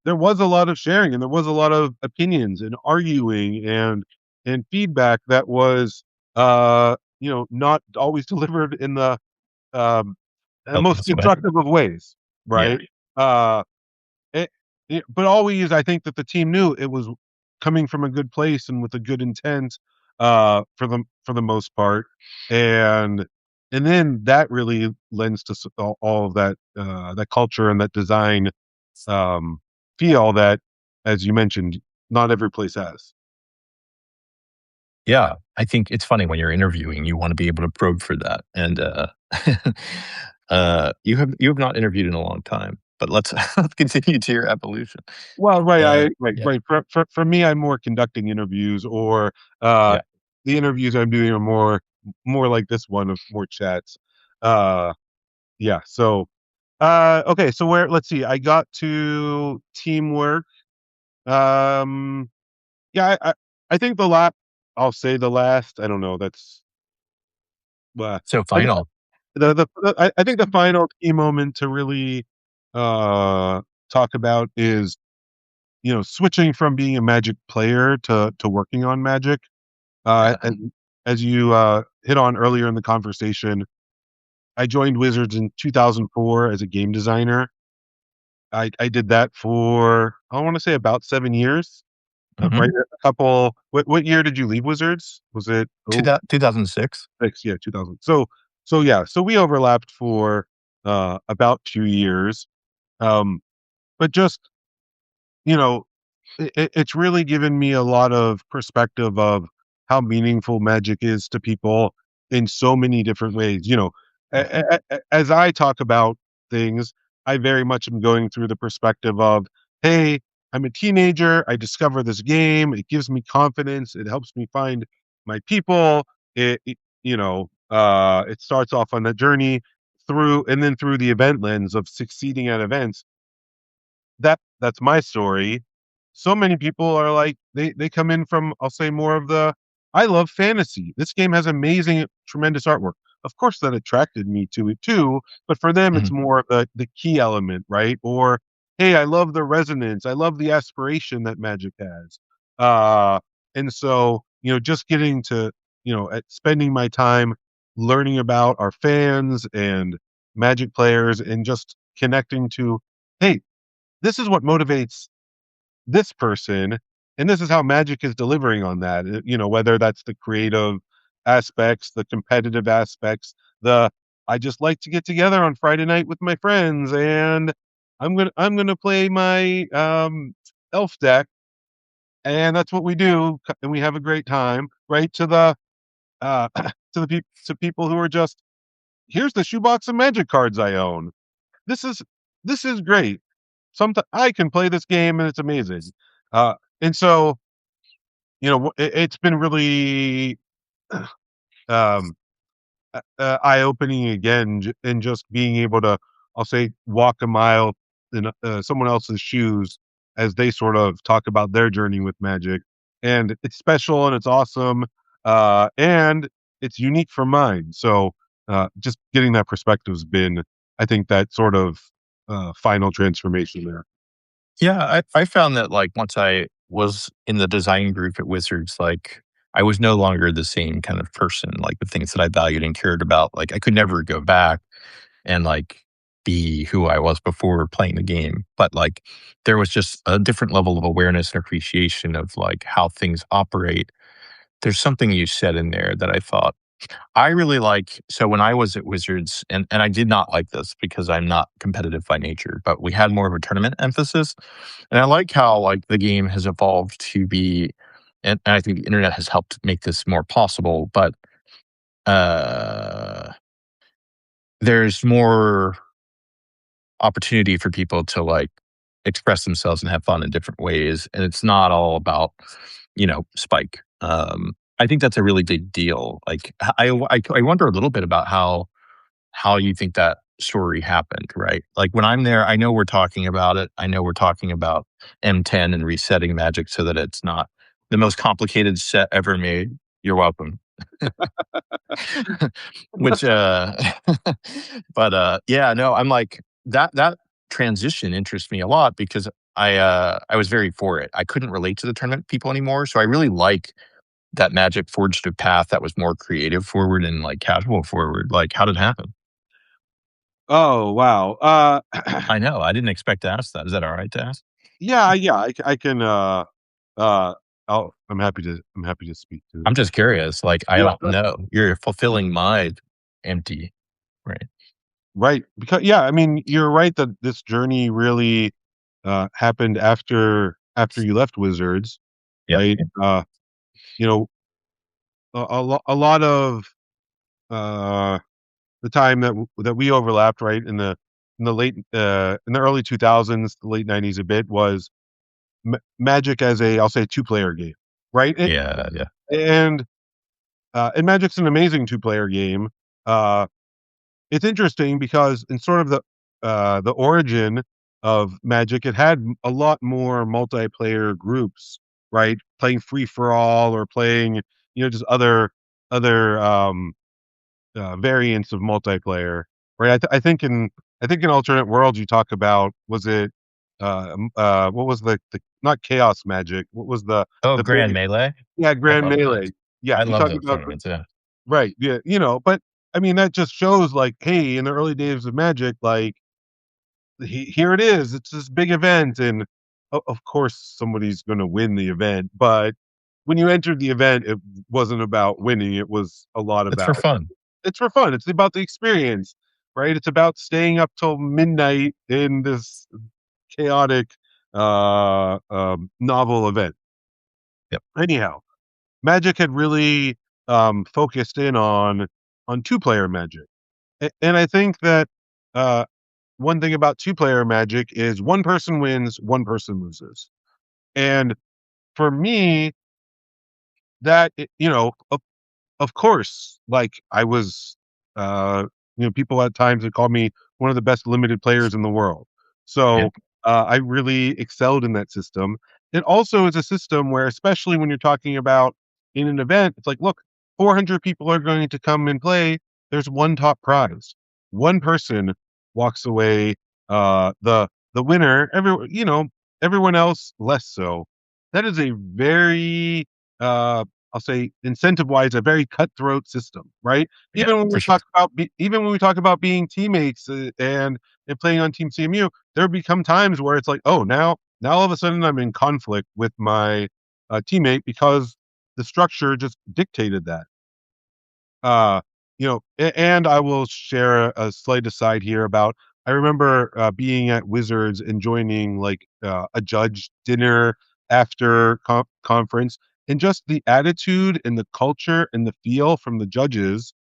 there was a lot of sharing and there was a lot of opinions and arguing and feedback that was not always delivered in the um, most Healthiest way. constructive of ways, Yeah. right? Uh, it, but always, I think that the team knew it was coming from a good place and with a good intent, for the most part, and then that really lends to all of that that culture and that design um, feel that, as you mentioned, not every place has. Yeah. I think it's funny when you're interviewing, you want to be able to probe for that. And you have not interviewed in a long time, but let's continue to your evolution. Well, right, Yeah. right. For me, I'm more conducting interviews, or uh, Yeah. the interviews I'm doing are more like this one of more chats. Uh, yeah. So, okay. So where? Let's see. I got to teamwork. Um, yeah. I think the last. I'll say the last. I don't know. That's. So I think final. I think the final key moment to really uh talk about is, switching from being a Magic player to working on Magic. Yeah. As you hit on earlier in the conversation, I joined Wizards in 2004 as a game designer. I did that for, I want to say, about 7 years. Right, Hmm. a couple. What year did you leave Wizards? Was it 2006. 06? Yeah, 2000. So yeah, so we overlapped for about 2 years. Um, but just, you know, it's really given me a lot of perspective of how meaningful magic is to people in so many different ways. As I talk about things, I very much am going through the perspective of, hey, I'm a teenager. I discover this game. It gives me confidence. It helps me find my people. It starts off on that journey and then through the event lens of succeeding at events. That's my story. So many people are like, they come in from, I'll say, more of the, I love fantasy. This game has amazing, tremendous artwork. Of course, that attracted me to it too, but for them, it's Mhm. more of the key element, right? Or, hey, I love the resonance. I love the aspiration that Magic has. Uh, and so, just getting to, spending my time learning about our fans and Magic players and just connecting to, hey, this is what motivates this person, and this is how Magic is delivering on that. Whether that's the creative aspects, the competitive aspects, the, I just like to get together on Friday night with my friends, and I'm gonna play my elf deck, and that's what we do, and we have a great time. Right, to the to people who are just, here's the shoebox of Magic cards I own. This is this is great. Sometimes I can play this game and it's amazing. And so, it's been really um, eye opening again, and just being able to, I'll say, walk a mile in someone else's shoes as they sort of talk about their journey with Magic. And it's special and it's awesome. And it's unique from mine. So just getting that perspective has been, I think, that sort of final transformation there. Yeah, I found that, like, once I was in the design group at Wizards, like, I was no longer the same kind of person, like, the things that I valued and cared about, like, I could never go back and, like, be who I was before playing the game, but, like, there was just a different level of awareness and appreciation of, like, how things operate. There's something you said in there that I thought I really like. So when I was at Wizards, and I did not like this because I'm not competitive by nature, but we had more of a tournament emphasis, and I like how, like, the game has evolved to be, and I think the internet has helped make this more possible, but, uh, there's more opportunity for people to, like, express themselves and have fun in different ways, and it's not all about, spike. I think that's a really big deal. Like, I wonder a little bit about how you think that story happened, right? Like, when I'm there, I know we're talking about it. I know we're talking about M10 and resetting Magic so that it's not the most complicated set ever made. You're welcome. Which, but, yeah, no, I'm like, that transition interests me a lot because I was very for it. I couldn't relate to the tournament people anymore, so I really like that Magic forged a path that was more creative forward and, like, casual forward. Like, how did it happen? Oh wow. I know, I didn't expect to ask that. Is that alright to ask? Yeah, yeah. I can. Uh, I'm happy to speak to I'm it. just curious, like, I Yeah. don't know. You're fulfilling my empty, right? Right. Because yeah, I mean, you're right that this journey really happened after you left Wizards, Yep, right? yep, You know, a lot of uh the time that we overlapped, right, in the early 2000s, the late 90s a bit, was Magic as a, I'll say, two-player game, right? yeah, yeah, And and Magic's an amazing two-player game. Uh It's interesting because in sort of the origin of Magic, it had a lot more multiplayer groups, right? Playing free for all, or playing, just other variants of multiplayer, right? I think in alternate worlds you talk about, was it what was the not chaos Magic? What was Oh, the Grand big, Melee? yeah, I Grand love those. Melee? Yeah, I you love talk those about. tournaments, yeah. Right, yeah, but I mean, that just shows, like, hey, in the early days of Magic, like, here it is. It's this big event, and of course, somebody's going to win the event. But when you entered the event, it wasn't about winning. It was a lot It's for about, fun. it's for fun. It's about the experience, right? It's about staying up till midnight in this chaotic, novel event. Yep, Anyhow, Magic had really focused in on two-player Magic. And I think that uh, one thing about two-player Magic is one person wins, one person loses. And for me, of course, like, I was, uh, people at times would call me one of the best limited players in the world. yeah, So I really excelled in that system. It also is a system where, especially when you're talking about in an event, it's like, look, 400 people are going to come and play. There's one top prize. One person walks away, the winner. Everyone else less so. That is a very, I'll say, incentive wise, a very cutthroat system, right? yeah, for sure. Even when we talk about being teammates, and playing on Team CMU, there become times where it's like, oh, now all of a sudden I'm in conflict with my teammate because the structure just dictated that. Uh, and I will share a slight aside here about, I remember being at Wizards and joining, like, a judge dinner after conference, and just the attitude and the culture and the feel from the judges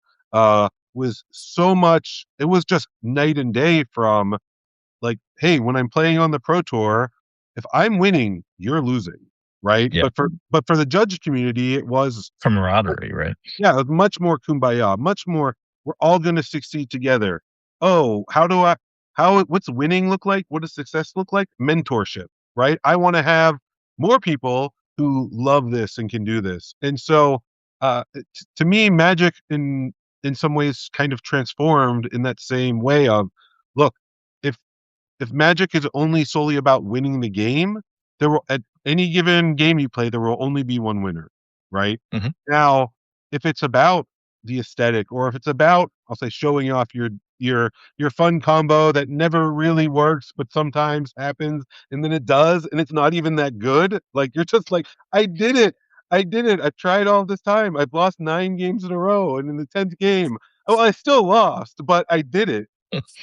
was so much. It was just night and day from like, hey, when I'm playing on the Pro Tour, if I'm winning, you're losing, right? Yeah. But for the judge community, it was, Camaraderie, right? yeah, much more kumbaya, much more. We're all going to succeed together. Oh, what's winning look like? What does success look like? Mentorship, right? I want to have more people who love this and can do this. And so, to me, Magic in some ways kind of transformed in that same way of, look, if if Magic is only solely about winning the game, there will at any given game you play, there will only be one winner, right? Hmm. Now, if it's about the aesthetic, or if it's about, I'll say, showing off your fun combo that never really works, but sometimes happens, and then it does, and it's not even that good. Like, you're just like, I did it. I did it. I've tried all this time. I've lost 9 games in a row, and in the 10th game, oh, I still lost, but I did it.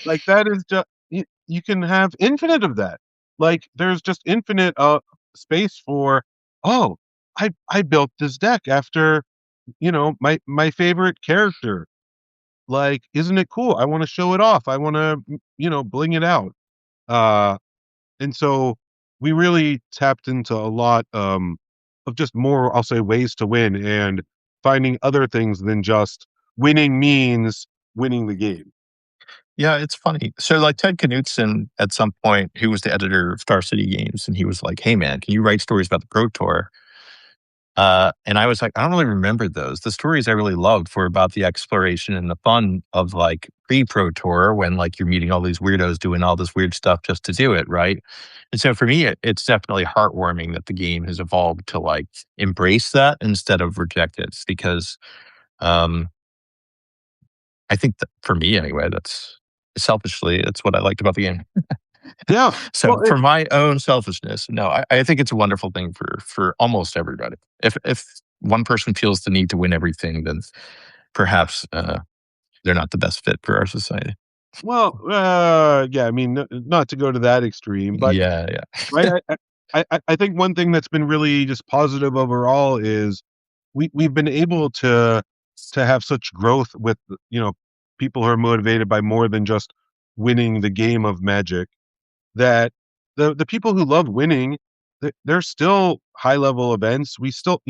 Like, that is just, you can have infinite of that. Like, there's just infinite space for, oh, I built this deck after, my favorite character. Like, isn't it cool? I want to show it off. I want to, bling it out. Uh and so we really tapped into a lot of just more, I'll say, ways to win, and finding other things than just winning means winning the game. Yeah, it's funny. So, like Ted Knutson, at some point, who was the editor of Star City Games, and he was like, "Hey, man, can you write stories about the Pro Tour?" And I was like, I don't really remember those. The stories I really loved were about the exploration and the fun of like pre-Pro Tour, when like you're meeting all these weirdos doing all this weird stuff just to do it, right? And so for me, it's definitely heartwarming that the game has evolved to like embrace that instead of reject it, because um, I think that for me anyway, that's selfishly, it's what I liked about the game. Yeah. So Well, for my own selfishness, no, I think it's a wonderful thing for almost everybody. If one person feels the need to win everything, then perhaps they're not the best fit for our society. yeah, I mean, not to go to that extreme, but Yeah, right. yeah. I think one thing that's been really just positive overall is we've been able to have such growth with, people who are motivated by more than just winning the game of Magic, that the people who love winning, there's still high level events. We still,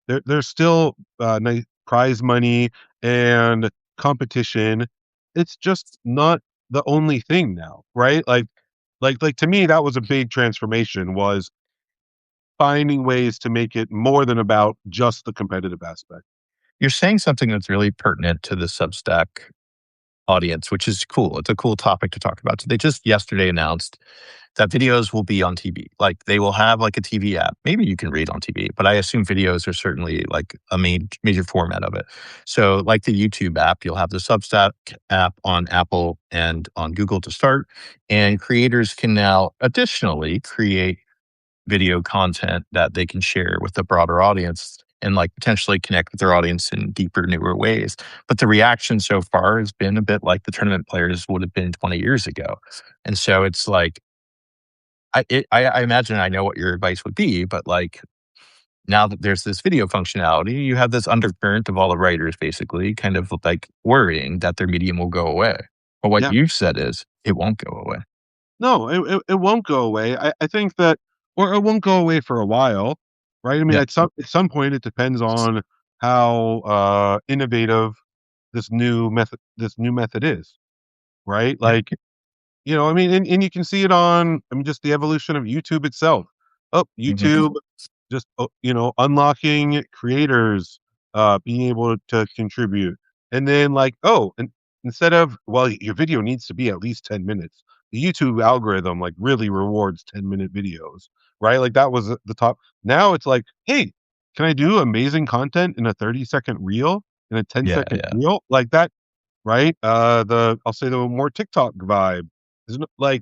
there's still nice prize money and competition. It's just not the only thing now, right? Like to me, that was a big transformation, was finding ways to make it more than about just the competitive aspect. You're saying something that's really pertinent to the Substack audience, which is cool. It's a cool topic to talk about. So they just yesterday announced that videos will be on TV. Like they will have like a TV app. Maybe you can read on TV, but I assume videos are certainly like a major format of it. So like the YouTube app, you'll have the Substack app on Apple and on Google to start. And creators can now additionally create video content that they can share with a broader audience and like potentially connect with their audience in deeper, newer ways. But the reaction so far has been a bit like the tournament players would have been 20 years ago. And so it's like, I imagine I know what your advice would be, but like now that there's this video functionality, you have this undercurrent of all the writers basically kind of like worrying that their medium will go away. But what Yeah. you've said is it won't go away. No, it won't go away. I think that, or it won't go away for a while, right? I mean, Yeah. at some point, it depends on how innovative this new method is, right? Yeah. Like, I mean, and you can see it on, I mean, just the evolution of YouTube itself. Oh, Mhm. YouTube, just, unlocking creators, being able to contribute. And then, like, oh, and instead of, well, your video needs to be at least 10 minutes. The YouTube algorithm, like, really rewards 10-minute videos, right? Like, that was the top. Now it's like, hey, can I do amazing content in a 30-second reel, in a 10 Yeah. second Yeah. reel? Like that, right? I'll say the more TikTok vibe, isn't it? Like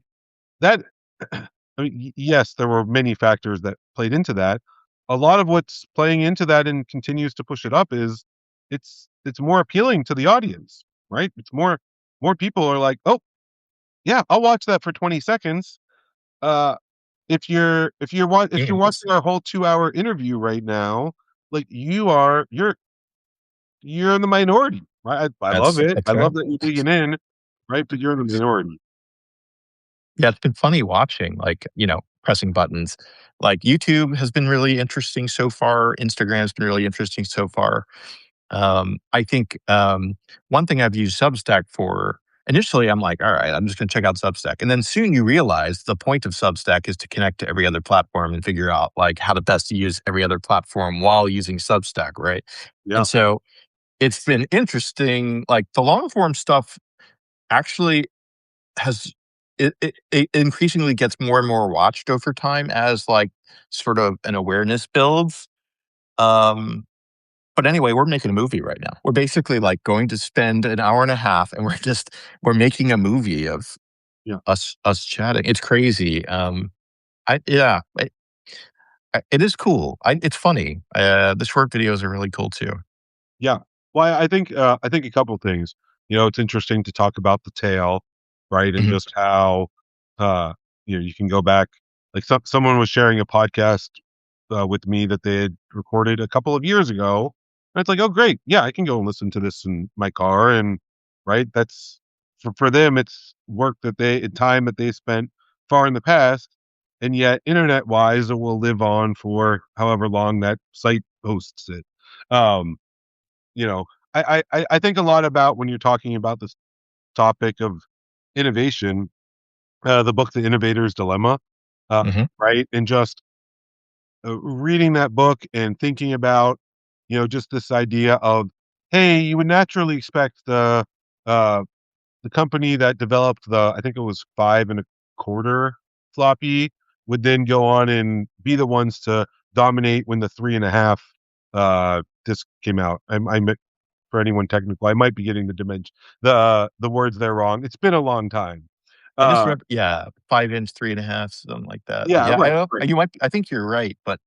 that. I mean, yes, there were many factors that played into that. A lot of what's playing into that and continues to push it up is it's more appealing to the audience, right? It's more people are like, oh yeah, I'll watch that for 20 seconds. Uh, if you're Yes. watching our whole 2 hour interview right now, like you're in the minority, right? I love That's it. that's I right. love that you're digging in, right? But you're in the minority. Yeah, it's been funny watching, like, pressing buttons. Like, YouTube has been really interesting so far. Instagram's been really interesting so far. I think, one thing I've used Substack for, initially, I'm like, all right, I'm just going to check out Substack. And then soon you realize the point of Substack is to connect to every other platform and figure out like how to best use every other platform while using Substack, right? Yeah, And so it's been interesting. Like the long form stuff actually has it increasingly gets more and more watched over time as like sort of an awareness builds. Um, but anyway, we're making a movie right now. We're basically like going to spend an hour and a half, and we're making a movie of yeah. us chatting. It's crazy. It is cool. It's funny. The short videos are really cool too. Yeah. Well, I think a couple things. It's interesting to talk about the tail, right? And Mhm. just how you can go back. Like someone was sharing a podcast with me that they had recorded a couple of years ago. And it's like, oh great, yeah, I can go and listen to this in my car, and right, that's for them, it's work that time that they spent far in the past, and yet internet wise, it will live on for however long that site hosts it. Um, you know, I think a lot about when you're talking about this topic of innovation, the book The Innovator's Dilemma, uh, Mhm. right? And just reading that book and thinking about, just this idea of, hey, you would naturally expect uh, the company that developed I think it was 5 1/4 floppy would then go on and be the ones to dominate when the 3.5 disc came out. For anyone technical, I might be getting the words there wrong. It's been a long time. I just Uh, remember, yeah, 5 inch, 3.5, something like that. But yeah, yeah, I right, don't. right. You might. I think you're right, but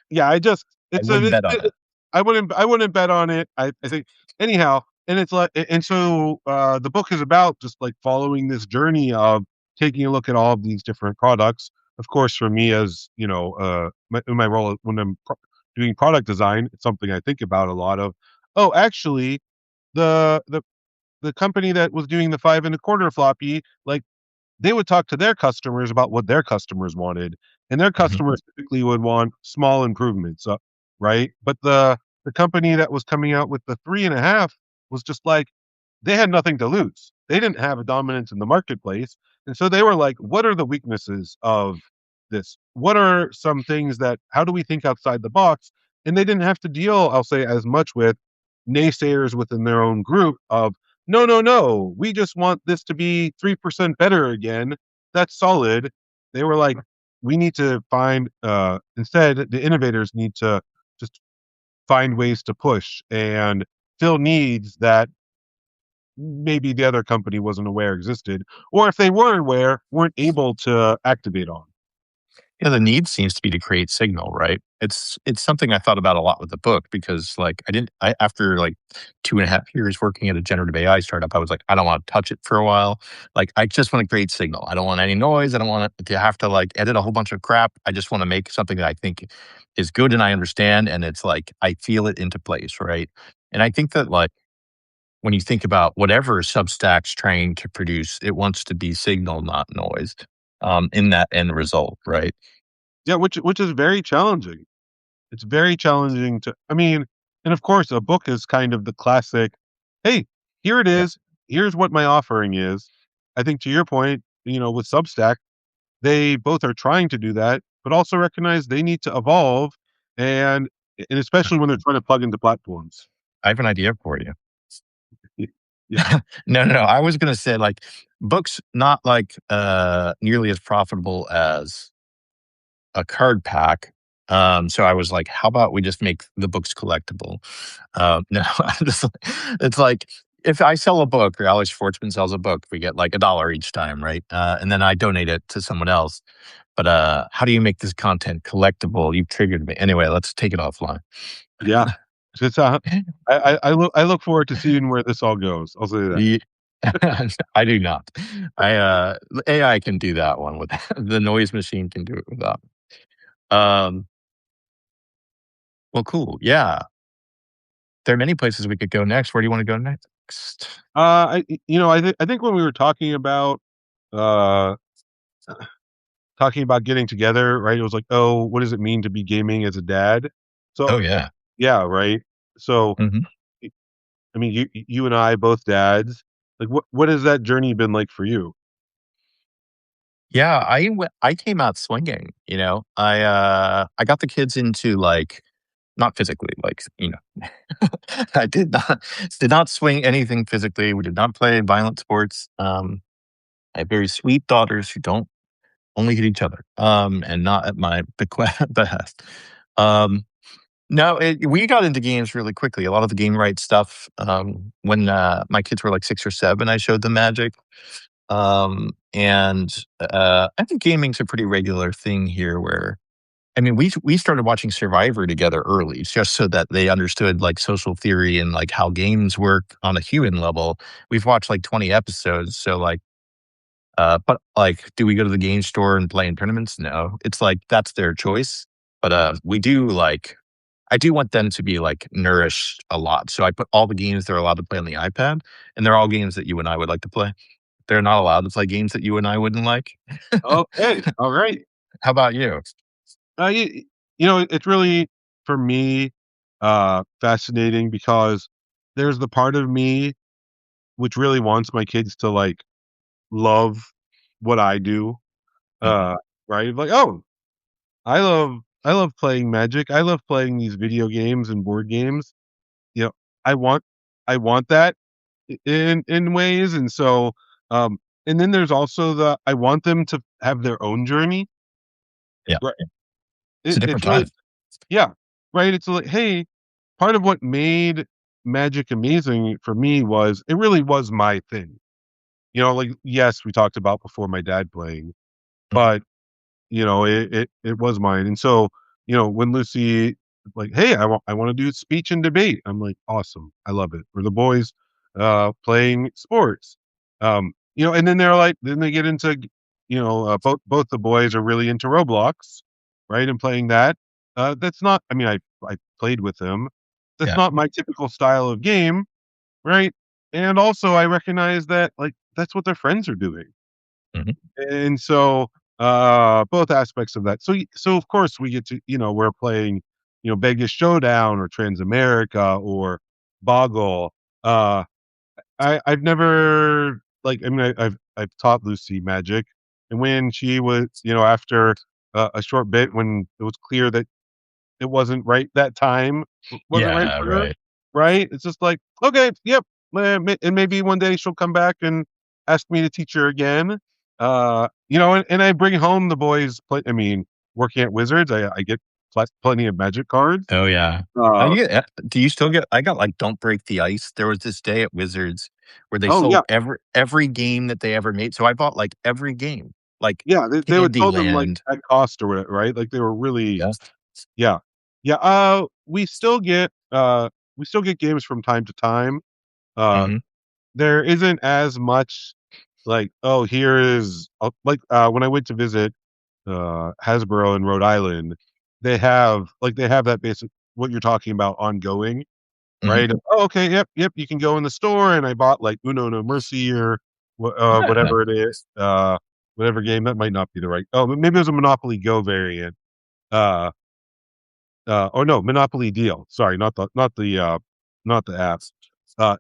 Yeah, I just I it's a wouldn't bet on it. I wouldn't bet on it. I think anyhow, and it's like and so the book is about just like following this journey of taking a look at all of these different products. Of course, for me as in my role when I'm doing product design, it's something I think about a lot of. Oh, actually, the the the company that was doing the 5 1/4 floppy, like they would talk to their customers about what their customers wanted, and their Mhm. customers typically would want small improvements, right? But the company that was coming out with the 3.5 was just like they had nothing to lose. They didn't have a dominance in the marketplace, and so they were like, "What are the weaknesses of this? What are some things that? How do we think outside the box?" And they didn't have to deal, I'll say, as much with naysayers within their own group of no, no, no, we just want this to be 3% better again. That's solid. They were like, we need to find, instead, the innovators need to just find ways to push and fill needs that maybe the other company wasn't aware existed, or if they were aware, weren't able to activate on. Yeah, the need seems to be to create signal, right? It's something I thought about a lot with the book because like I after like 2.5 years working at a generative AI startup, I was like, I don't want to touch it for a while. Like I just want to create signal. I don't want any noise. I don't want it to have to like edit a whole bunch of crap. I just want to make something that I think is good and I understand and it's like I feel it into place, right? And I think that like when you think about whatever Substack's trying to produce, it wants to be signal, not noise, in that end result, right? Yeah, which is very challenging. It's very challenging to I mean, and of course, a book is kind of the classic, "Hey, here it Yeah. is. Here's what my offering is." I think to your point, with Substack, they both are trying to do that, but also recognize they need to evolve and especially when they're trying to plug into platforms. I have an idea for you. Y Yeah. No, no, no. I was gonna say, like, books not, like, nearly as profitable as a card pack. So I was like, "How about we just make the books collectible?" No, I'm just it's like, if I sell a book or Alex Schwartzman sells a book, we get, like, $1 each time, right? And then I donate it to someone else. But, how do you make this content collectible? You've triggered me. Anyway, let's take it offline. Yeah. It's, I look forward to seeing where this all goes. I'll say that. Ye I do not. The AI can do that one with the noise machine can do it without. Um, well, cool. Yeah. There are many places we could go next. Where do you wanna go next? I think when we were talking about, uh talking about getting together, right? It was like, oh, what does it mean to be gaming as a dad? Oh, So yeah. yeah, right. So Mhm. I mean, you and I both dads. Like, what has that journey been like for you? Yeah, I came out swinging, you know? I got the kids into, like, not physically, like, I did not swing anything physically. We did not play violent sports. I have very sweet daughters who don't only hit each other, and not at my behest. Um, no, we got into games really quickly. A lot of the game right stuff, when, my kids were, like, 6 or 7, I showed them Magic. I think gaming's a pretty regular thing here where I mean, we started watching Survivor together early just so that they understood, like, social theory and, like, how games work on a human level. We've watched, like, 20 episodes, so, like, but, like, do we go to the game store and play in tournaments? No. It's like, that's their choice, but, we do, like I do want them to be, like, nourished a lot, so I put all the games they're allowed to play on the iPad, and they're all games that you and I would like to play. They're not allowed to play games that you and I wouldn't like. Okay, all right. How about you? You, it's really for me fascinating because there's the part of me which really wants my kids to like love what I do. Mhm. Uh, right? Like, oh, I love playing Magic. I love playing these video games and board games. You know, I want I want that in ways, and so um, and then there's also the I want them to have their own journey. Yeah, Right? it's a different It's really time. yeah, right. It's like, hey, part of what made Magic amazing for me was it really was my thing. Like yes, we talked about before my dad playing, Mhm. but it was mine. And so, when Lucy like, "Hey, I want to do speech and debate." I'm like, "Awesome. I love it." For the boys playing sports. And then then they get into both the boys are really into Roblox, right? And playing that. That's not I mean, I played with them. That's Yeah. not my typical style of game, right? And also I recognize that like that's what their friends are doing. Mhm. And so, both aspects of that. So of course we get to, we're playing, Vegas Showdown or Transamerica or Boggle. Uh, I've never like, I mean, I've taught Lucy Magic, and when she was, after a short bit, when it was clear that it wasn't right that time, wasn't right Yeah, for her, right. right? It's just like, okay, yep, and maybe one day she'll come back and ask me to teach her again. And I bring home the boys. I mean, working at Wizards, I get plenty of Magic cards. Oh, yeah. Uh, Do you still get I got, like, Don't Break the Ice. There was this day at Wizards where they oh yeah, sold every game that they ever made, so I bought, like, every game, like yeah, they would sell them like Candyland. at cost or whatever, right? Like they were really, Yeah. yeah, yeah. We still get games from time to time. Uh, Mhm. there isn't as much like, oh, here is when I went to visit Hasbro in Rhode Island, they have that basic what you're talking about ongoing, Mhm. right? Oh, okay, yep, you can go in the store, and I bought like Uno No Mercy or Yeah. whatever it is, whatever game that might not be the right. Oh, but maybe it was a Monopoly Go variant. Uh, or no, Monopoly Deal. Sorry, not the apps.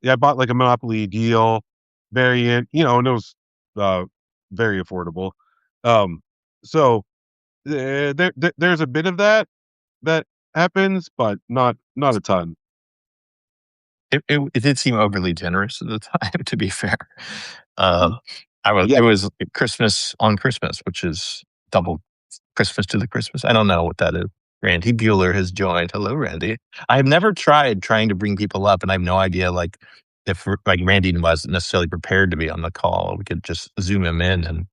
Yeah, I bought like a Monopoly Deal variant, and it was uh, very affordable. Um, so there's a bit of that happens, but not a ton. It did seem overly generous at the time, to be fair. Uh, Yeah. it was Christmas on Christmas, which is double Christmas to the Christmas. I don't know what that is. Randy Bueller has joined. Hello, Randy. I have never tried trying to bring people up, and I have no idea, like, if, like, Randy wasn't necessarily prepared to be on the call. We could just zoom him in and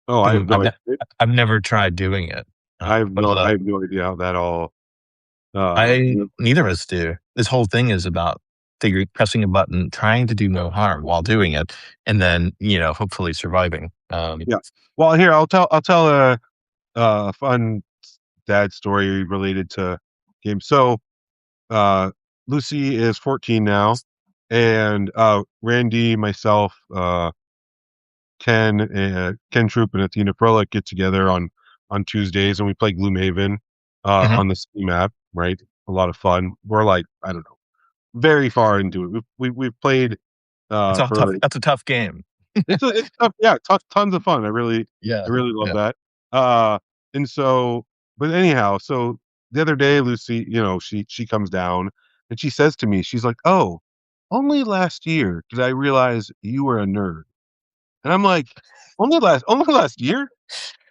Oh, I have boom. no idea. I've never tried doing it, I have no idea how that all. I neither of us do. This whole thing is about pressing a button, trying to do no harm while doing it, and then, hopefully surviving. Yeah. Well, here I'll tell a fun dad story related to games. So, uh, Lucy is 14 now, and Randy, myself, Ken Troop and Athena Froelich get together on Tuesdays, and we play Gloomhaven Mhm. on the Steam app. Right, a lot of fun. We're like, I don't know, very far into it. We've played for That's a tough game. it's tough, yeah, tons of fun. Yeah, I really love yeah. that. Uh, and so, but anyhow, so the other day, Lucy, she comes down and she says to me, she's like, "Oh, only last year did I realize you were a nerd." And I'm like, only last year?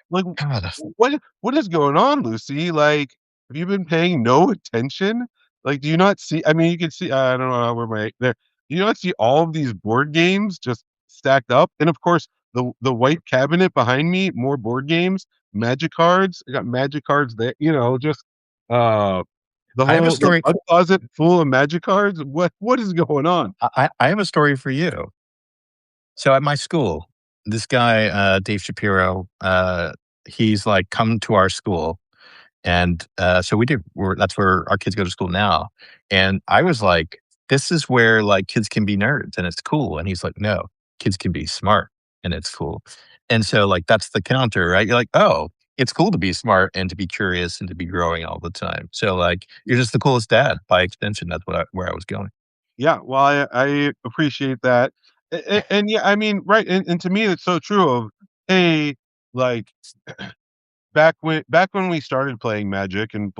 Like, God, what is going on, Lucy? Like, have you been paying no attention? Like, do you not see? I mean, you can see. I don't know where my there. Do you not see all of these board games just stacked up? And of course, the white cabinet behind me, more board games, Magic cards. I got Magic cards there. Just uh, I have a the story. bug closet full of Magic cards. What is going on? I have a story for you. So at my school, this guy, Dave Shapiro, he's like come to our school. And so that's where our kids go to school now. And I was like, this is where like kids can be nerds and it's cool. And he's like, no, kids can be smart and it's cool. And so like that's the counter, right? You're like, oh, it's cool to be smart and to be curious and to be growing all the time. So like you're just the coolest dad by extension. That's where I was going. Yeah, well, I appreciate that, and yeah, I mean, right, and to me, it's so true. Of hey, like back when we started playing Magic, and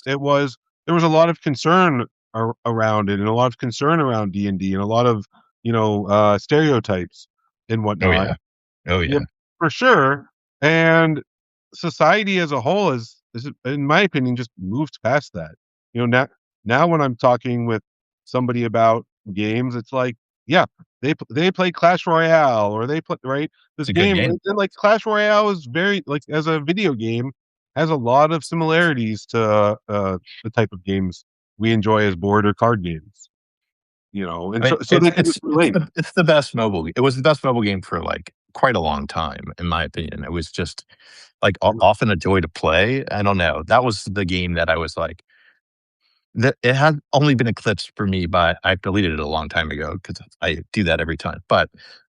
it was there was a lot of concern around it, and a lot of concern around D&D, and a lot of stereotypes and Oh whatnot. yeah. Oh Yeah, yeah. for sure. And society as a whole is, in my opinion, just moved past that. Now when I'm talking with somebody about games, it's like, yeah, they play Clash Royale, or they play, right, It's this a good game, game. and like Clash Royale is very, like, as a video game, has a lot of similarities to the type of games we enjoy as board or card games. And I mean, so they can just relate. it's the best it was the best mobile game for, like, quite a long time, in my opinion. It was just, like, often a joy to play. I don't know. That was the game that I was like that it had only been eclipsed for me by I deleted it a long time ago because I do that every time. But,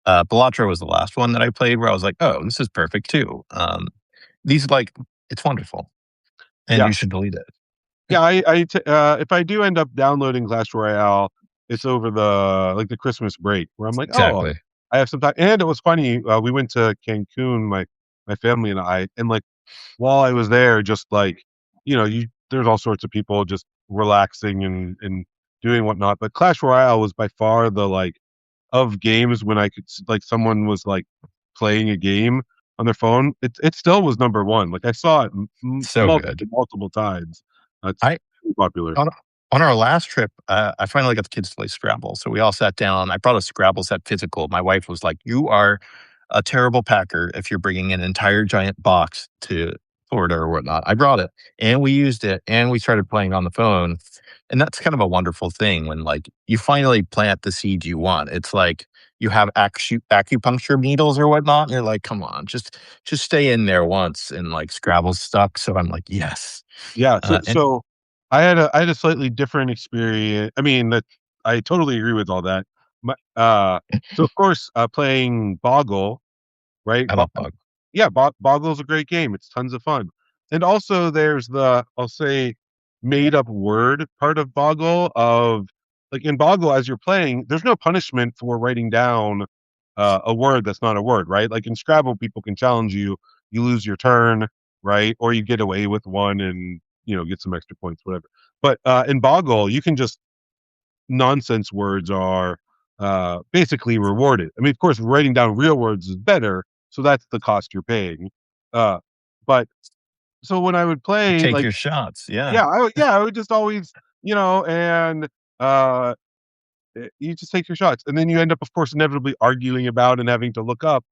Balatro was the last one that I played where I was like, "Oh, this is perfect too." These, like it's wonderful, and Yeah. you should delete it. Yeah, if I do end up downloading Clash Royale, it's over the Christmas break where I'm like, "Oh, Exactly. I have some time." And it was funny, we went to Cancun, my family and I, and, like, while I was there, just, like, there's all sorts of people just relaxing and doing whatnot, but Clash Royale was by far the, like, of games when I could like, someone was, like, playing a game on their phone, it still was number 1. Like, I saw it So good. multiple times. It's I pretty popular. On on our last trip, I finally got the kids to play Scrabble, so we all sat down. I brought a Scrabble set physical. My wife was like, "You are a terrible packer if you're bringing an entire giant box to Florida or whatnot." I brought it, and we used it, and we started playing on the phone, and that's kind of a wonderful thing when, like, you finally plant the seed you want. It's like you have acupuncture needles or whatnot, and you're like, "Come on, just stay in there once," and, like, Scrabble's stuck, so I'm like, "Yes." Yeah, And so I had a slightly different experience. I mean, that I totally agree with all that. My so of course, playing Boggle, right? I love Bug. Yeah, Boggle's a great game. It's tons of fun. And also there's the, I'll say, made up word part of Boggle, of like, in Boggle, as you're playing, there's no punishment for writing down a word that's not a word, right? Like in Scrabble, people can challenge you, you lose your turn, right? Or you get away with one and get some extra points, whatever. But in Boggle, you can just nonsense words are basically rewarded. I mean, of course, writing down real words is better, so that's the cost you're paying. Uh, but so when I would play, Take like, your shots, yeah. I would just always, and uh, you just take your shots, and then you end up, of course, inevitably arguing about and having to look up,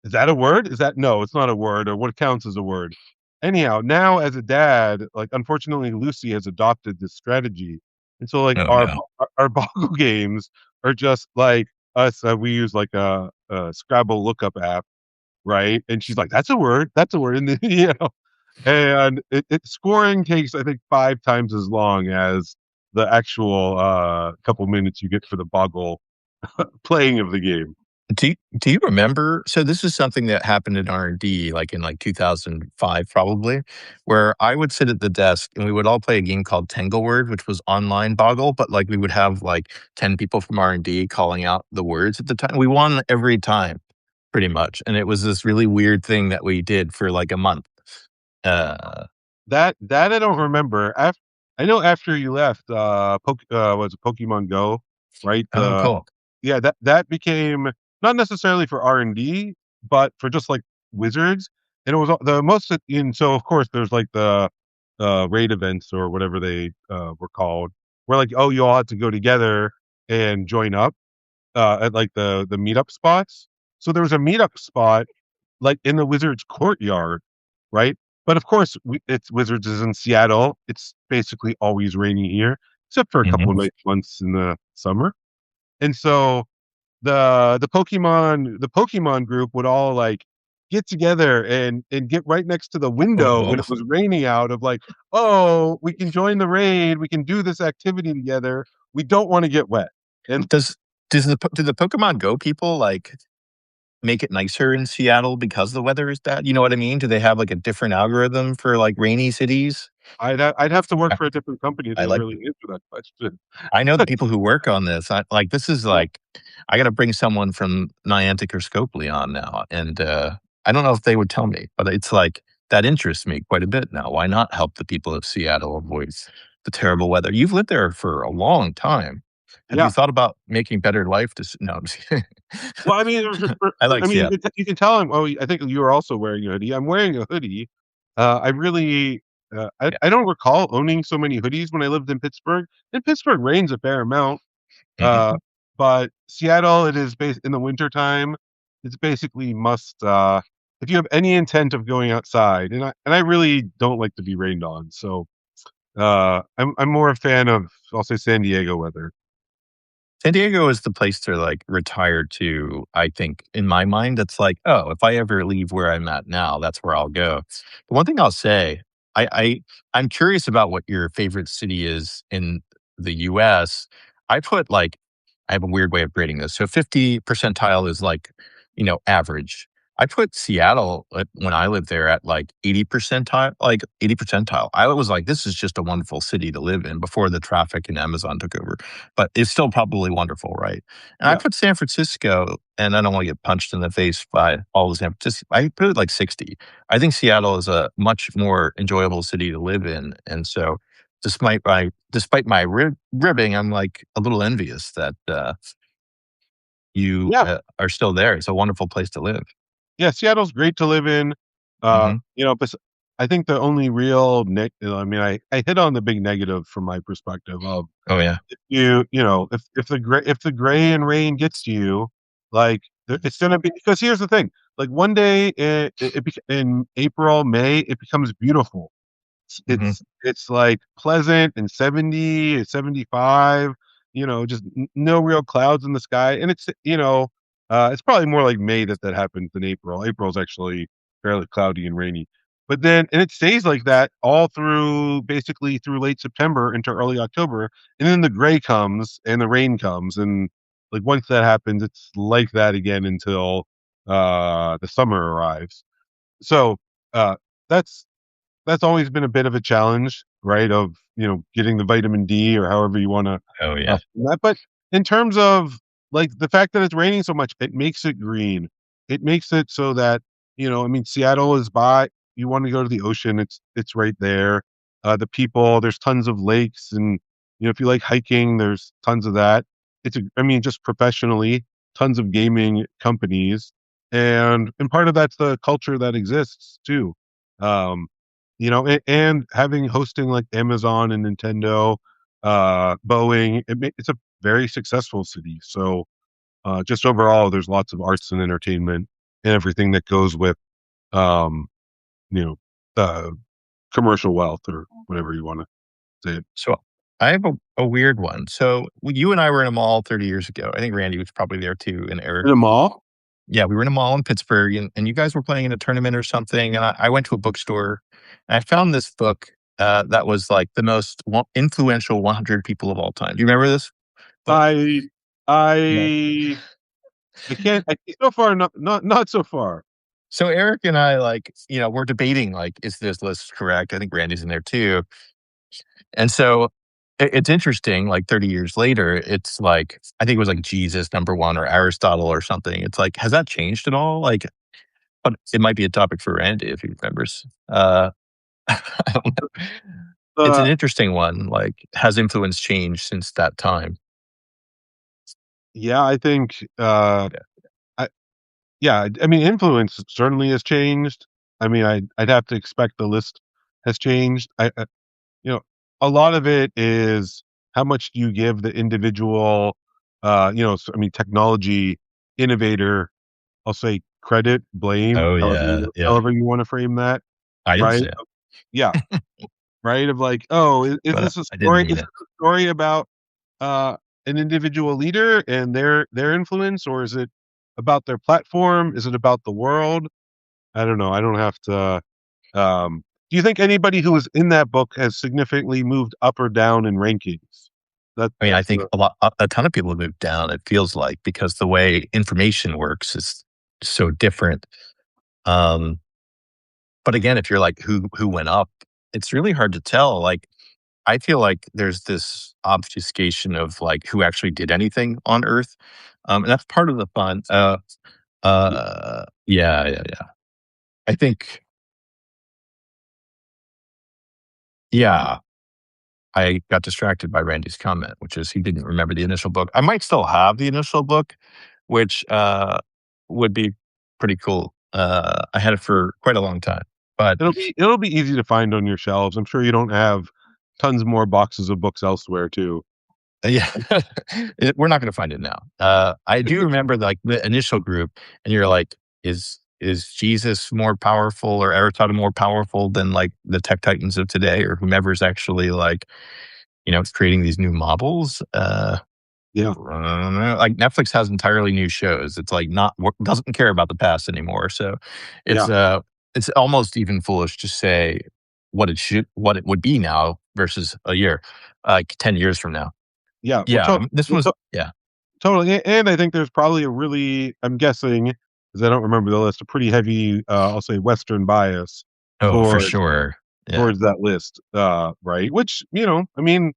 is that a word? Is that no? It's not a word, or what counts as a word. Anyhow, now as a dad, like, unfortunately, Lucy has adopted this strategy, and so, like, Oh, our no. our Boggle games are just like us. We use like a Scrabble lookup app, right? And she's like, "That's a word. That's a word." And then, and scoring takes, I think, 5 times as long as the actual couple minutes you get for the Boggle playing of the game. Do you remember, so this is something that happened in R&D, like, in, like, 2005 probably, where I would sit at the desk and we would all play a game called Tangleword, which was online Boggle, but, like, we would have, like, 10 people from R&D calling out the words at the time. We won every time, pretty much, and it was this really weird thing that we did for, like, a month. Uh, That I don't remember. I know after you left, was it Pokemon Go, right? oh, cool. Yeah, that became not necessarily for R&D, but for just like wizards. And it was the most in. So of course there's like the raid events or whatever they were called, where like, oh, you all had to go together and join up at like the meetup spots. So there was a meetup spot like in the Wizards courtyard, right? But of course, it's Wizards is in Seattle. It's basically always rainy here, except for a couple Mhm. of nice months in the summer. And so the Pokemon group would all like get together and get right next to the window when Oh. it was raining out. Of like, oh, we can join the raid. We can do this activity together. We don't want to get wet. And Does do the Pokemon Go people, like, make it nicer in Seattle because the weather is bad? You know what I mean? Do they have, like, a different algorithm for, like, rainy cities? I'd have to work I for a different company I to like really answer that question. I know the people who work on this. This is Yeah. like, I gotta bring someone from Niantic or Scopely on now, and, I don't know if they would tell me, but it's like, that interests me quite a bit now. Why not help the people of Seattle avoid the terrible weather? You've lived there for a long time. Have you Yeah. thought about making better life no, I'm just kidding. Well, I mean, I like Seattle. you can tell him. Oh, I think you were also wearing a hoodie. I'm wearing a hoodie. I really, Yeah. I don't recall owning so many hoodies when I lived in Pittsburgh. In Pittsburgh, rains a fair amount. Mhm. Uh, but Seattle, it is based in the wintertime. It's basically must. If you have any intent of going outside, and I really don't like to be rained on, so I'm more a fan of, I'll say, San Diego weather. San Diego is the place to, like, retire to, I think, in my mind. It's like, "Oh, if I ever leave where I'm at now, that's where I'll go." The one thing I'll say, I'm curious about what your favorite city is in the US. I put, like, I have a weird way of grading this. So 50 percentile is, like, average. I put Seattle, when I lived there, at, like, 80 percentile, like, 80 percentile. I was like, "This is just a wonderful city to live in," before the traffic and Amazon took over, but it's still probably wonderful, right? And I Yeah, put San Francisco, and I don't want to get punched in the face by all the San Francisco. I put it like 60. I think Seattle is a much more enjoyable city to live in, and so despite my ribbing, I'm like a little envious that you yeah. are still there. It's a wonderful place to live. Yeah, Seattle's great to live in. Hmm. But I think the only real I mean, I hit on the big negative from my perspective of Oh yeah. if the gray and rain gets to you, like it's gonna be, because here's the thing, like one day in April, May, it becomes beautiful. Hmm. It's like pleasant and 70, it's 75, just no real clouds in the sky. And it's probably more like May that happens than April. April's actually fairly cloudy and rainy. But then, and it stays like that all through, basically through late September into early October. And then the gray comes and the rain comes. And like once that happens, it's like that again until the summer arrives. So uh that's that's always been a bit of a challenge, right? Of getting the vitamin D or however you want to Oh yeah. that. But in terms of like the fact that it's raining so much, it makes it green. It makes it so that I mean, Seattle is by. You want to go to the ocean, it's right there. The people, there's tons of lakes, and if you like hiking, there's tons of that. I mean, just professionally, tons of gaming companies, and part of that's the culture that exists too. Um, and having hosting like Amazon and Nintendo, Boeing, it's a very successful city. So just overall, there's lots of arts and entertainment and everything that goes with, um, you know, uh, commercial wealth or whatever you want to say it. So I have a weird one. So you and I were in a mall 30 years ago. I think Randy was probably there too, and Eric. In a mall? Yeah, we were in a mall in Pittsburgh, and you guys were playing in a tournament or something, and I went to a bookstore, and I found this book, that was, like, the most influential 100 people of all time. Do you remember this book? I, No. I, I can't. So far, not so far. So Eric and I, like, we're debating, like, is this list correct? I think Randy's in there too. And so it's interesting, like 30 years later, it's like, I think it was like Jesus number one or Aristotle or something. It's like, has that changed at all? Like, but it might be a topic for Randy if he remembers. I don't know. It's Uh, an interesting one. Like, has influence changed since that time? yeah, I think. Yeah. I, yeah, I mean, influence certainly has changed. I mean, I'd have to expect the list has changed. You know, a lot of it is how much do you give the individual, I mean, technology innovator, I'll say credit, blame, Oh yeah, yeah. however you want to frame that, I didn't right? say it, Yeah, right. Of like, oh, is but this a I didn't story? mean Is this it. a story about uh, an individual leader and their influence, or is it about their platform? Is it about the world? I don't know. I don't have to. Do you think anybody who was in that book has significantly moved up or down in rankings? I mean, I That's think the a ton of people have moved down. It feels like because the way information works is so different. Um, but again, if you're like who went up, it's really hard to tell. Like, I feel like there's this obfuscation of like who actually did anything on Earth, and that's part of the fun. Yeah, yeah, yeah. I think, yeah, I got distracted by Randy's comment, which is he didn't remember the initial book. I might still have the initial book, which would be pretty cool. I had it for quite a long time, but it'll be easy to find on your shelves. I'm sure you don't have tons more boxes of books elsewhere too. yeah, we're not going to find it now. I do remember like the initial group, and you're like, is Jesus more powerful or Aristotle more powerful than like the tech titans of today or whomever's actually like creating these new models? Yeah, Like Netflix has entirely new shows. It's like not doesn't care about the past anymore. So yeah, it's it's almost even foolish to say what it would be now versus a year, like 10 years from now. yeah. Yeah, this was yeah. Totally. And I think there's probably a really, I'm guessing, because I don't remember the list, a pretty heavy, I'll say, Western bias Oh, for towards sure. Yeah. towards that list, right? Which, I mean,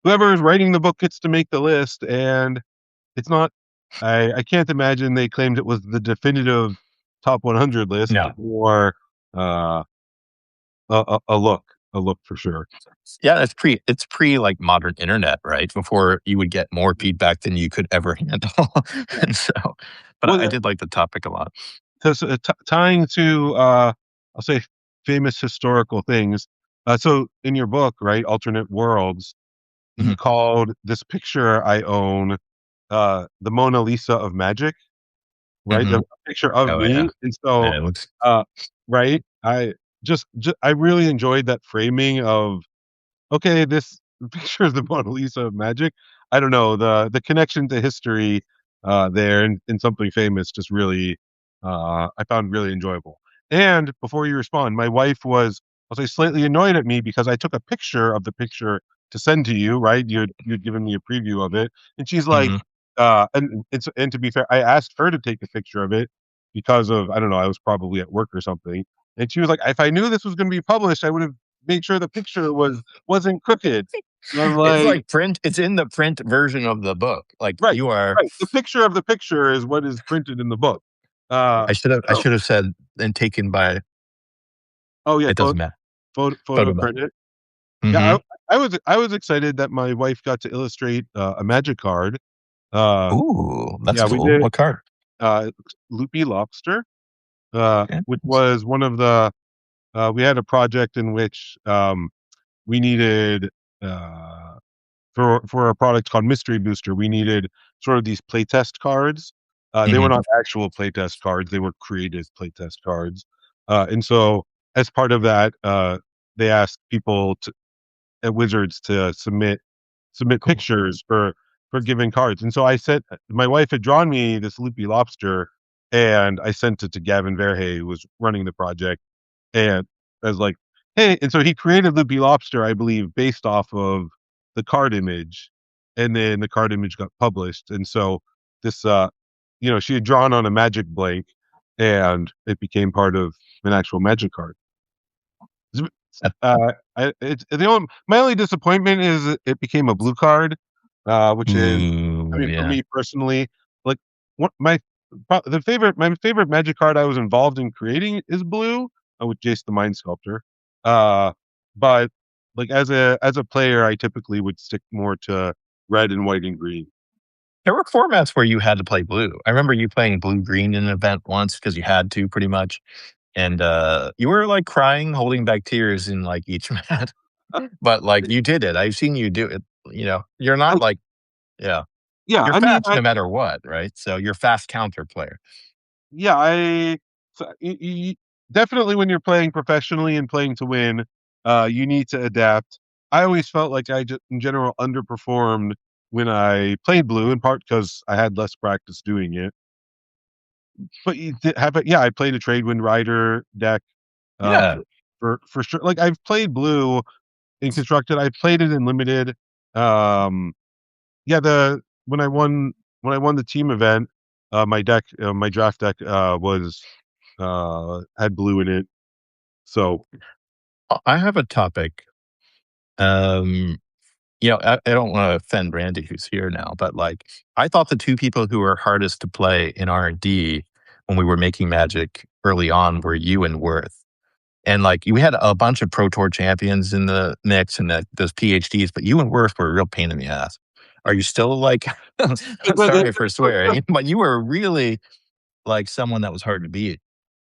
whoever is writing the book gets to make the list, and it's not. I can't imagine they claimed it was the definitive top 100 list, No. but more uh, a look, for sure. Yeah, it's pre like modern internet, right? Before you would get more feedback than you could ever handle. Yeah. And so, but I Well, did like the topic a lot. tying to, I'll say, famous historical things. So in your book, right, Alternate Worlds, you Mhm. called this picture I own the Mona Lisa of magic, right? The Mhm. picture of Oh yeah. me, and so, Yeah, it looks uh, right, I really enjoyed that framing of, okay, this picture is the Mona Lisa of magic. I don't know, the connection to history, there and something famous just really, I found really enjoyable. And before you respond, my wife was, I'll say, slightly annoyed at me because I took a picture of the picture to send to you, right? You'd given me a preview of it, and she's like, mhm. and to be fair, I asked her to take a picture of it because of, I don't know, I was probably at work or something, and she was like, "If I knew this was gonna be published, I would have made sure the picture wasn't crooked." And I'm It's like, like print it's in the print version of the book. Like, right, you are right. The picture of the picture is what is printed in the book. I So should have said and taken by oh yeah, it doesn't matter. photo Photo book. printed. Yeah, Mhm. I was excited that my wife got to illustrate a magic card. Uh, Ooh, that's yeah, we cool. did What card? Loopy Lobster, Okay. which was one of the. We had a project in which we needed uh, for a product called Mystery Booster. We needed sort of these playtest cards. They were Mhm. not actual playtest cards; they were created playtest cards. And so, as part of that, they asked people at Wizards to submit Cool. pictures for giving cards. And so I sent my wife had drawn me this loopy lobster, and I sent it to Gavin Verhey, who was running the project, and I was like, "Hey," and so he created loopy lobster, I believe, based off of the card image, and then the card image got published, and so this she had drawn on a magic blank, and it became part of an actual magic card. It's the only my only disappointment is it became a blue card, which is, I Ooh, mean, for yeah. me personally, like what my favorite magic card I was involved in creating is blue, with Jace the Mind Sculptor. Uh, but like as a player, I typically would stick more to red and white and green. There were formats where you had to play blue. I remember you playing blue-green in an event once because you had to pretty much, and, you were, like, crying, holding back tears in, like, each match, Uh, but, like, you did it. I've seen you do it, you're I, not like yeah. yeah, You're I mean, fast no matter what, right? So you're fast counter player. yeah, definitely when you're playing professionally and playing to win, you need to adapt. I always felt like I just, in general, underperformed when I played blue, in part because I had less practice doing it. But yeah, I played a Tradewind Rider deck, Yeah. for sure. Like I've played blue in constructed. I played it in limited. Um, yeah, the when I won the team event, my draft deck, was had blue in it. So I have a topic. Um, I don't wanna offend Randy who's here now, but, like, I thought the 2 people who were hardest to play in R&D when we were making Magic early on were you and Worth. And, like, we had a bunch of Pro Tour champions in the mix and those PhDs, but you and Worth were a real pain in the ass. Are you still, like but sorry for swearing, but you were really, like, someone that was hard to beat.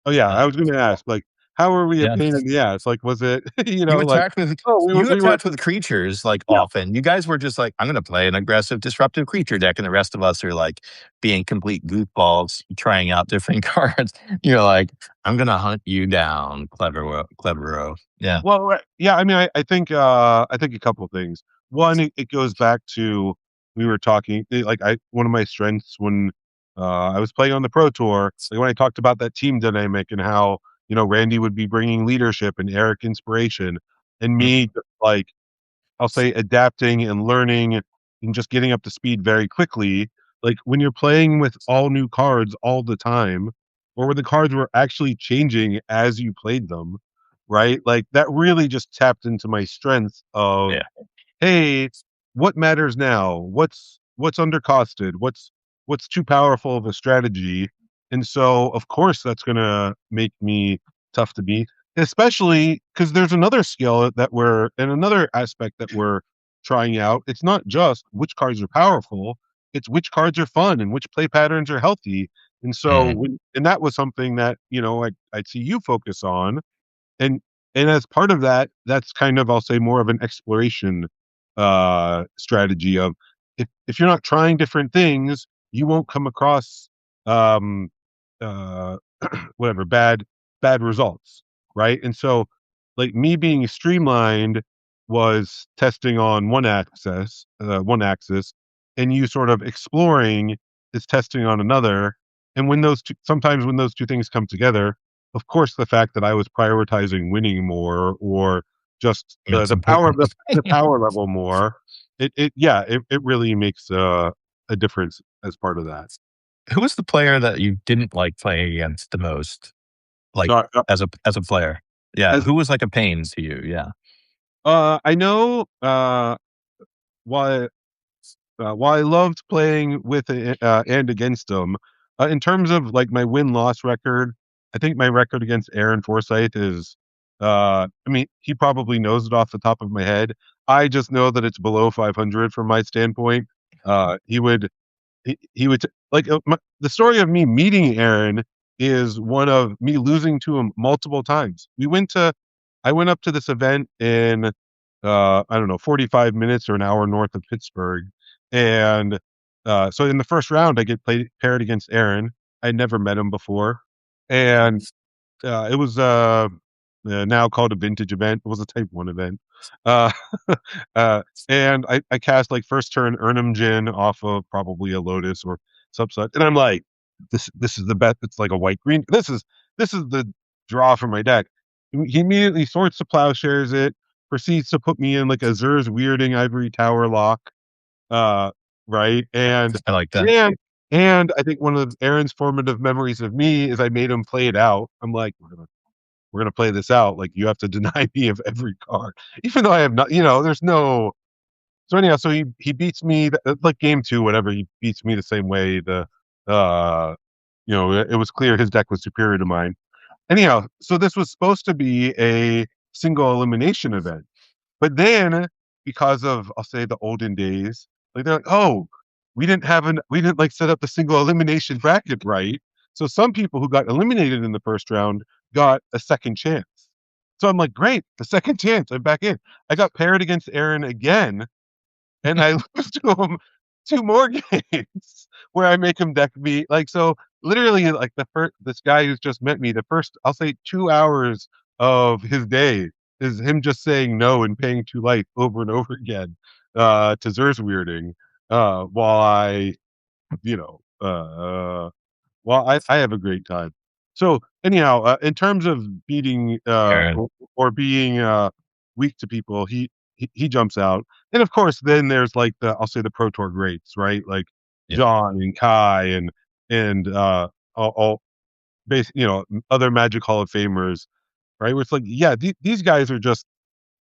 oh yeah, Uh, I was going to ask, like, how are we a yeah. pain in the ass? Like, was it You like, attacked with oh, you we were, attacked with creatures, like, yeah. often. You guys were just like, "I'm gonna play an aggressive, disruptive creature deck," and the rest of us are, like, being complete goofballs, trying out different cards. You're like, "I'm gonna hunt you down, clevero." Yeah. Well, right, yeah. I mean, I think a couple of things. One, it goes back to, we were talking, like, I one of my strengths when, I was playing on the Pro Tour, like when I talked about that team dynamic and how Randy would be bringing leadership and Eric inspiration, and Mm, me, like, I'll say, adapting and learning and just getting up to speed very quickly. Like when you're playing with all new cards all the time, or when the cards were actually changing as you played them, right? Like that really just tapped into my strength of, yeah. hey, what matters now? What's undercosted? What's too powerful of a strategy? And so, of course, that's gonna make me tough to beat, especially because there's another skill that we're and another aspect that we're trying out. It's not just which cards are powerful; it's which cards are fun and which play patterns are healthy. And so, Mhm. and that was something that I'd see you focus on, and as part of that, that's kind of, I'll say, more of an exploration strategy of, if you're not trying different things, you won't come across um uh whatever bad results, right? And so, like, me being streamlined was testing on one axis, and you sort of exploring is testing on another. And sometimes when those two things come together, of course, the fact that I was prioritizing winning more, or just That's the power important. the power level more, it really makes a difference as part of that. Who was the player that you didn't like playing against the most? Like, So as a player? Yeah, as who was like a pain to you? Yeah. I know, why while I loved playing with and against him, in terms of like my win loss record, I think my record against Aaron Forsyth is, I mean, he probably knows it off the top of my head. I just know that it's below 500 from my standpoint. He would he would like, the story of me meeting Aaron is one of me losing to him multiple times. I went up to this event in, I don't know, 45 minutes or an hour north of Pittsburgh, and so in the first round I get paired against Aaron. I never met him before, and it was, now called a vintage event. It was a type 1 event. Uh, and I cast, like, first turn Urnum Jin off of probably a Lotus or Subset, and I'm like, this is the best. It's like a white green. This is the draw for my deck. He immediately sorts the plowshares it, proceeds to put me in like a Zur's Weirding Ivory Tower lock. Uh, right, and I like that. man, And I think one of Aaron's formative memories of me is I made him play it out. I'm like, we're gonna play this out. Like you have to deny me of every card, even though I have not. There's no. So anyhow, so he beats me like game two, whatever. He beats me the same way. Uh, it was clear his deck was superior to mine. Anyhow, so this was supposed to be a single elimination event. But then, because of I'll say the olden days, like they're like, oh, we didn't like set up the single elimination bracket right. So some people who got eliminated in the first round got a second chance. So I'm like, great, the second chance, I'm back in. I got paired against Aaron again, and I lose to him two more games where I make him deck me. Like so, literally, like this guy who's just met me, the first I'll say 2 hours of his day is him just saying no and paying to life over and over again to Zer's weirding, while you know, uh, I have a great time. So anyhow, in terms of beating Aaron. or being weak to people, he jumps out, and of course, then there's like I'll say the Pro Tour greats, right? Like Yeah. John and Kai and all other Magic Hall of Famers, right? Where it's like, yeah, these guys are just.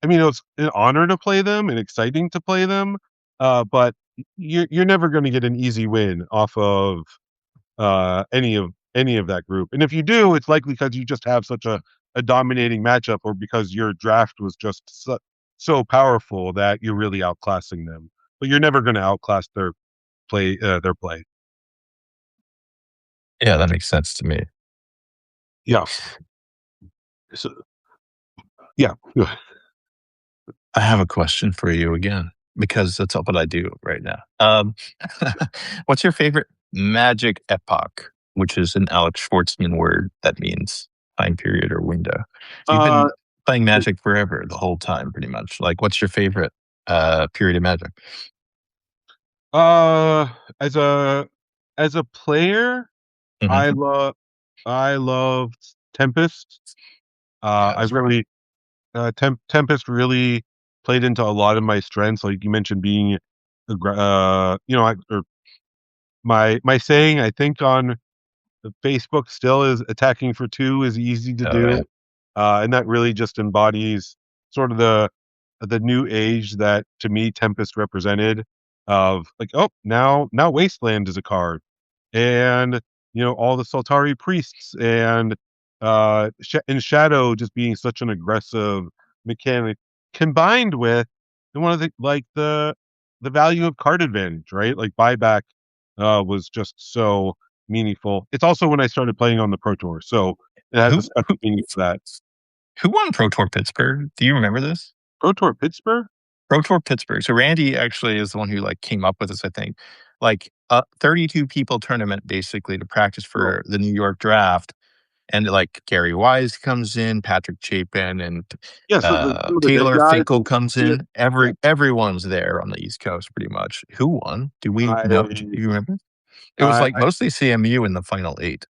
I mean, it's an honor to play them and exciting to play them, but you're never going to get an easy win off of any of that group. And if you do, it's likely because you just have such a dominating matchup, or because your draft was just so powerful that you're really outclassing them. But you're never going to outclass their play. Their play. Yeah, that makes sense to me. Yeah. So yeah. I have a question for you again, because that's what I do right now. What's your favorite magic epoch, which is an Alex Schwartzman word that means time period or window? You've Uh, been playing magic forever, the whole time, pretty much. Like, what's your favorite period of magic? uh, as a player, Hmm. I love I loved Tempest. Yeah, I that's great. really Tempest really played into a lot of my strengths. Like you mentioned, being, or my saying, I think on Facebook still is attacking for two is easy to Oh, yeah. do, and that really just embodies sort of the new age that to me Tempest represented. Of like, oh, now Wasteland is a card, and all the Soltari priests and in Shadow just being such an aggressive mechanic, combined with one of the value of card advantage, right? Like buyback was just so meaningful. It's also when I started playing on the Pro Tour, so it has a Who, special who meaning for that. who won Pro Tour Pittsburgh? Do you remember this? Pro Tour Pittsburgh? Pro Tour Pittsburgh. So Randy actually is the one who like came up with this, I think. Like a 32 people tournament basically to practice Oh, for the New York draft. And like Gary Wise comes in, Patrick Chapin and yeah. So some of the big Taylor guys, Finkel comes yeah, in. yeah. Everyone's there on the East Coast pretty much. Who won? Do we know? Do I, you remember? It was I, like mostly CMU in the final eight.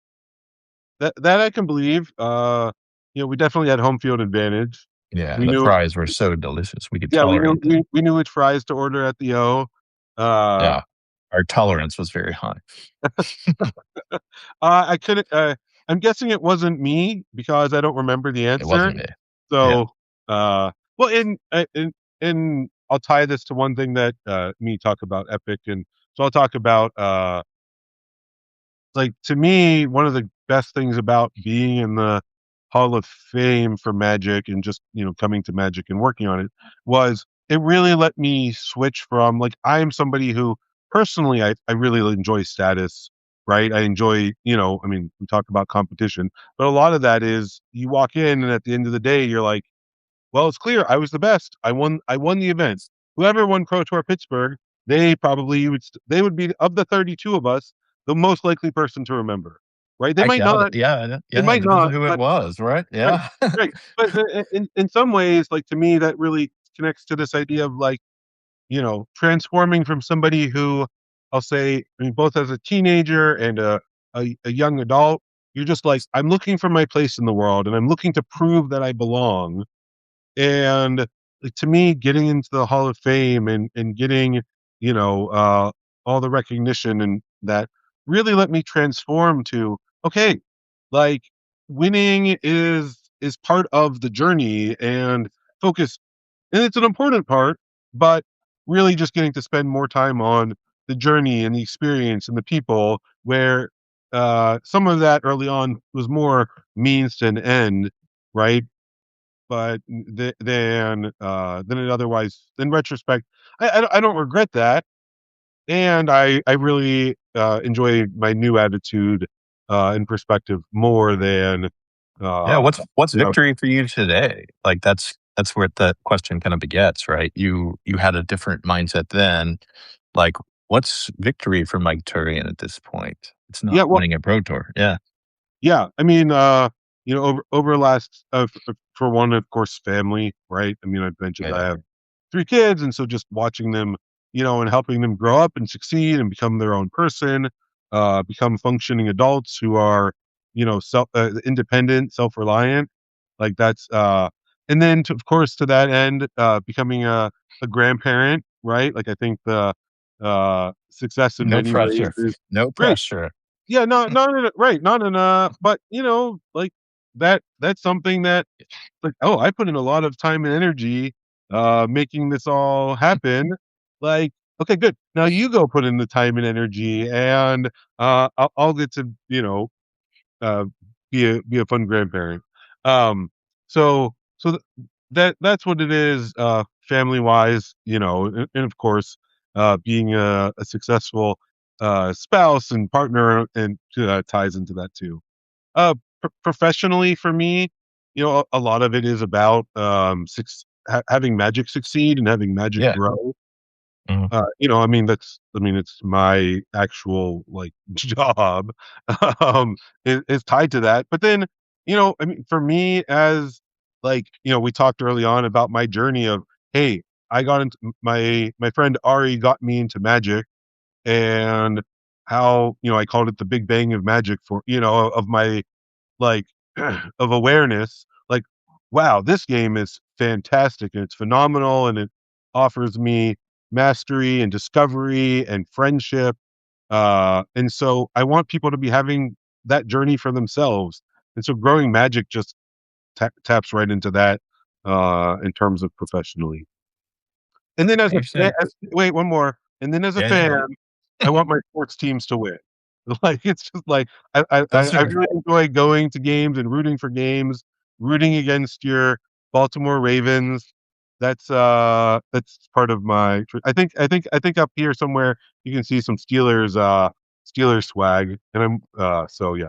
that I can believe. We definitely had home field advantage. Yeah, We the knew, fries were so delicious. We could yeah, we knew tolerate them. we knew which fries to order at the O. Uh, Yeah. Our tolerance was very high. I couldn't. I'm guessing it wasn't me because I don't remember the It answer. wasn't me. Yeah. So, well, in I'll tie this to one thing that me talk about Epic, and so I'll talk about like to me, one of the best things about being in the Hall of Fame for Magic and just, coming to Magic and working on it was it really let me switch from like I am somebody who personally I really enjoy status, right? I enjoy, I mean, we talk about competition, but a lot of that is you walk in and at the end of the day you're like, well, it's clear I was the best. I won the event. Whoever won Pro Tour Pittsburgh, they would be of the 32 of us the most likely person to remember. Right? They I might doubt it. not. Yeah, They yeah, it might depends on not. who it But was, right? right, Yeah. right. But in some ways, like to me, that really connects to this idea of like transforming from somebody who I'll say, I mean, both as a teenager and a young adult, you're just like I'm looking for my place in the world and I'm looking to prove that I belong. And like, to me, getting into the Hall of Fame and getting, you know, uh, all the recognition and that really let me transform to, okay, like winning is part of the journey and focus, and it's an important part, but really just getting to spend more time on the journey and the experience and the people, where some of that early on was more means to an end, right? But than it otherwise, in retrospect, I don't regret that, and I really enjoy my new attitude and perspective more than Yeah, uh, what's you know. victory for you today? Like that's where the question kind of begets, right? You had a different mindset then. Like, what's victory for Mike Turian at this point? It's not Yeah, well, winning a pro tour. Yeah. yeah, I mean, over last for one, of course, family, right? I mean, I've mentioned I Yeah. have 3 kids, and so just watching them, and helping them grow up and succeed and become their own person, become functioning adults who are, self independent, self-reliant, like that's, and then of course, to that end, becoming a grandparent, right? Like I think the success in No many ways pressure. is No great. pressure. Yeah, not in a right, not in a but, like, that's something that, like, "Oh, I put in a lot of time and energy, making this all happen." Like, "Okay, good. Now you go put in the time and energy, and, I'll get to, uh, be a fun grandparent." Um, so that's what it is, family-wise, and of course, being a successful, spouse and partner, and, ties into that too. Professionally for me, a lot of it is about, having Magic succeed and having Magic Yeah. grow. Mhm. It's my actual, like, job, is tied to that. But then, for me, as like, we talked early on about my journey of, hey, I got into my friend Ari got me into Magic, and how, I called it the Big Bang of Magic, for, of my, like, of awareness, like, wow, this game is fantastic and it's phenomenal, and it offers me mastery and discovery and friendship, and so I want people to be having that journey for themselves, and so growing Magic just taps right into that, in terms of professionally. And then as a Makes fa sense. wait, one more. And then as a Yeah, yeah. fan, I want my sports teams to win. Like, it's just like, Those I are really enjoy going to games and rooting for games, rooting against your Baltimore Ravens. That's part of my I think up here somewhere you can see some Steelers swag, and so yeah.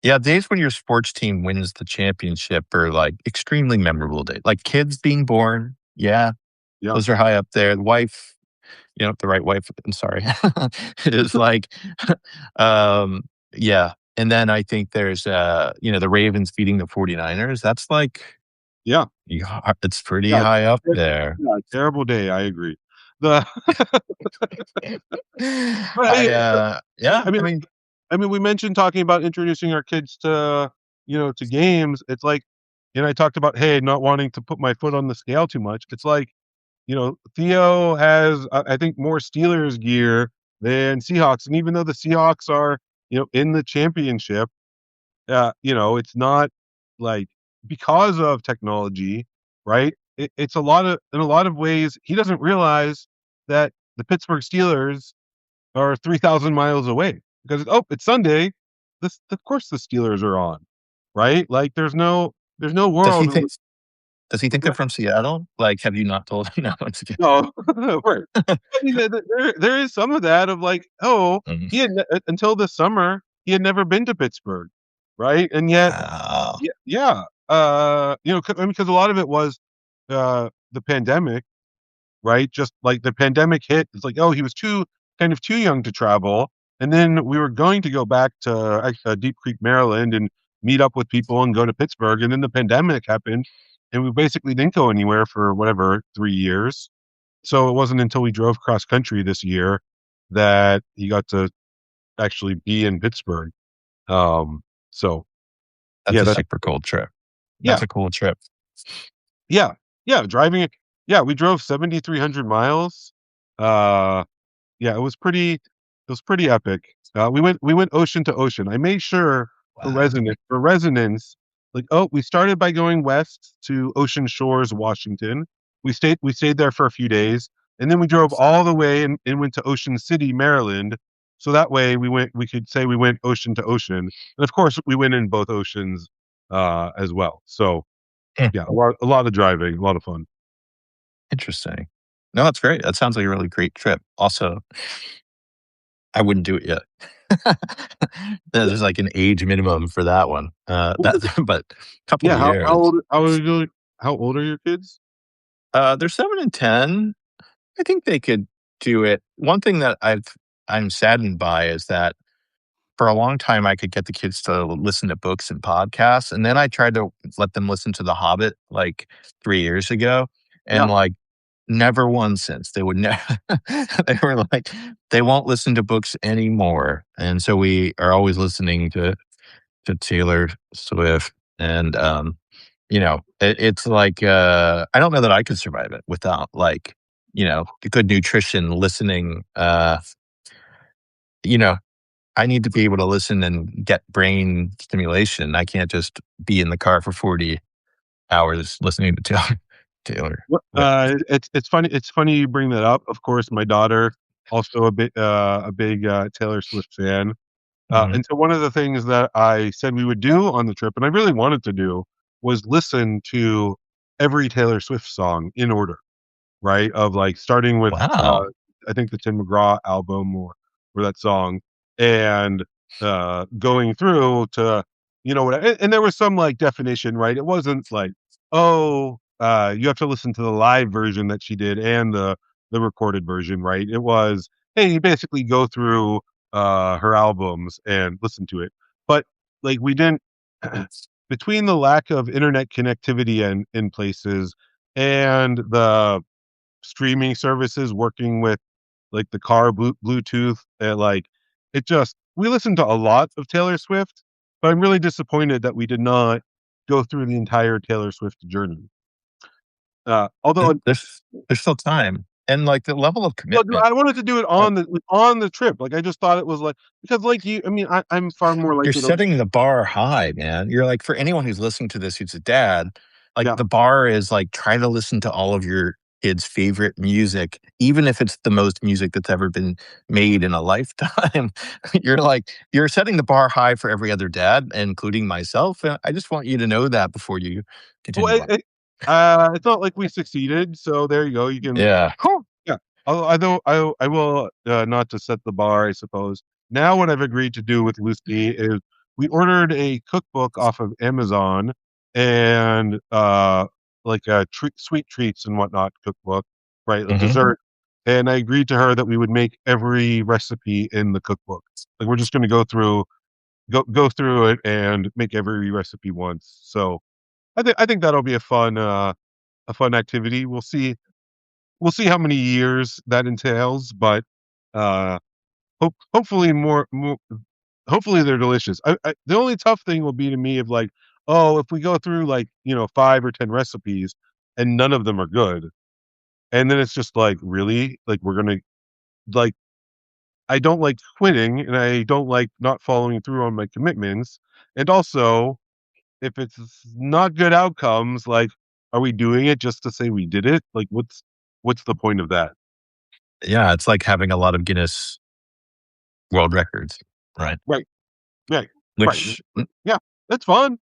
yeah, days when your sports team wins the championship are, like, extremely memorable days. Like, kids being born, yeah, Yeah. those are high up there. The wife, the right wife, I'm sorry, is like, um, yeah, and then I think there's, the Ravens beating the 49ers. That's like, Yeah. yeah, it's pretty Yeah. high up Ter there. yeah, terrible day, I agree. The But I, yeah, I mean I mean, we mentioned talking about introducing our kids to, to games. It's like, I talked about, hey, not wanting to put my foot on the scale too much. It's like, Theo has, I think, more Steelers gear than Seahawks, and even though the Seahawks are, in the championship, it's not like, because of technology, right? It's a lot of in a lot of ways he doesn't realize that the Pittsburgh Steelers are 3,000 miles away, because, oh, it's Sunday. This, of course, the Steelers are on, right? Like, there's no does he world in think which. does he think they're from Seattle? Like, have you not told him? No, I'm just kidding. No, right. I mean, there is some of that, of like, oh, Mhm. he had until this summer he had never been to Pittsburgh, right? And yet, Wow. yeah, yeah, because a lot of it was the pandemic, right? Just like the pandemic hit, it's like, oh, he was too young to travel, and then we were going to go back to Deep Creek, Maryland, and meet up with people and go to Pittsburgh, and then the pandemic happened, and we basically didn't go anywhere for whatever 3 years. So it wasn't until we drove cross country this year that he got to actually be in Pittsburgh. Um, so That's yeah, a that super cool trip. That's yeah, a cool trip. yeah, yeah, driving it. Yeah, we drove 7,300 miles. Uh, yeah, it was pretty. It was pretty epic. We went ocean to ocean. I made sure Wow. for resonance, like, oh, we started by going west to Ocean Shores, Washington. We stayed there for a few days, and then we drove all the way and went to Ocean City, Maryland. So that way we could say we went ocean to ocean. And of course we went in both oceans as well. So Hmm, yeah, a lot of driving, a lot of fun. interesting. No, that's great. That sounds like a really great trip. Also, I wouldn't do it yet. Yeah. There's like an age minimum for that one. That, but a couple Yeah, of how years. old how old are your kids? They're 7 and 10. I think they could do it. One thing that I'm saddened by is that for a long time I could get the kids to listen to books and podcasts, and then I tried to let them listen to The Hobbit like 3 years ago, and Yeah. like never once since. They would never. They were like they won't listen to books anymore, and so we are always listening to Taylor Swift, and it's like I don't know that I could survive it without like good nutrition, listening. You know, I need to be able to listen and get brain stimulation. I can't just be in the car for 40 hours listening to Taylor Swift. It's funny. It's funny you bring that up. Of course, my daughter also a big Taylor Swift fan. Mhm. And so one of the things that I said we would do on the trip, and I really wanted to do, was listen to every Taylor Swift song in order, right? Of like starting with Wow. I think the Tim McGraw album or that song, and going through to what, and there was some like definition, right? It wasn't like, oh, you have to listen to the live version that she did and the recorded version, right? It was, hey, you basically go through her albums and listen to it. But like we didn't between the lack of internet connectivity and in places and the streaming services working with like the car Bluetooth, and like it just we listened to a lot of Taylor Swift, but I'm really disappointed that we did not go through the entire Taylor Swift journey. Although, There's still time, and like the level of well, no, commitment. I wanted to do it uh, on the trip. Like I just thought it was like, because like you, I mean, I'm far more You're likely to, setting the bar high, man. You're like, for anyone who's listening to this who's a dad, like yeah. the bar is like try to listen to all of your kids' favorite music, even if it's the most music that's ever been made in a lifetime. You're setting the bar high for every other dad, including myself. And I just want you to know that before you Well, continue on. it's not like we succeeded. So there you go. You can. Yeah. Yeah. I will, not to set the bar, I suppose. Now what I've agreed to do with Lucy is we ordered a cookbook off of Amazon, and like a sweet treats and whatnot cookbook, right? A Hmm. dessert. And I agreed to her that we would make every recipe in the cookbook. Like we're just going to go through it and make every recipe once. So I think that'll be a fun activity. We'll see how many years that entails, but uh, hopefully more. Hopefully they're delicious. The only tough thing will be to me of like, oh, if we go through like 5 or 10 recipes and none of them are good, and then it's just like, really, like we're gonna like. I don't like quitting, and I don't like not following through on my commitments, and also if it's not good outcomes, like, are we doing it just to say we did it? Like, what's the point of that? Yeah. It's like having a lot of Guinness World Records, right? Right. Right. Right. Which Yeah, that's fun.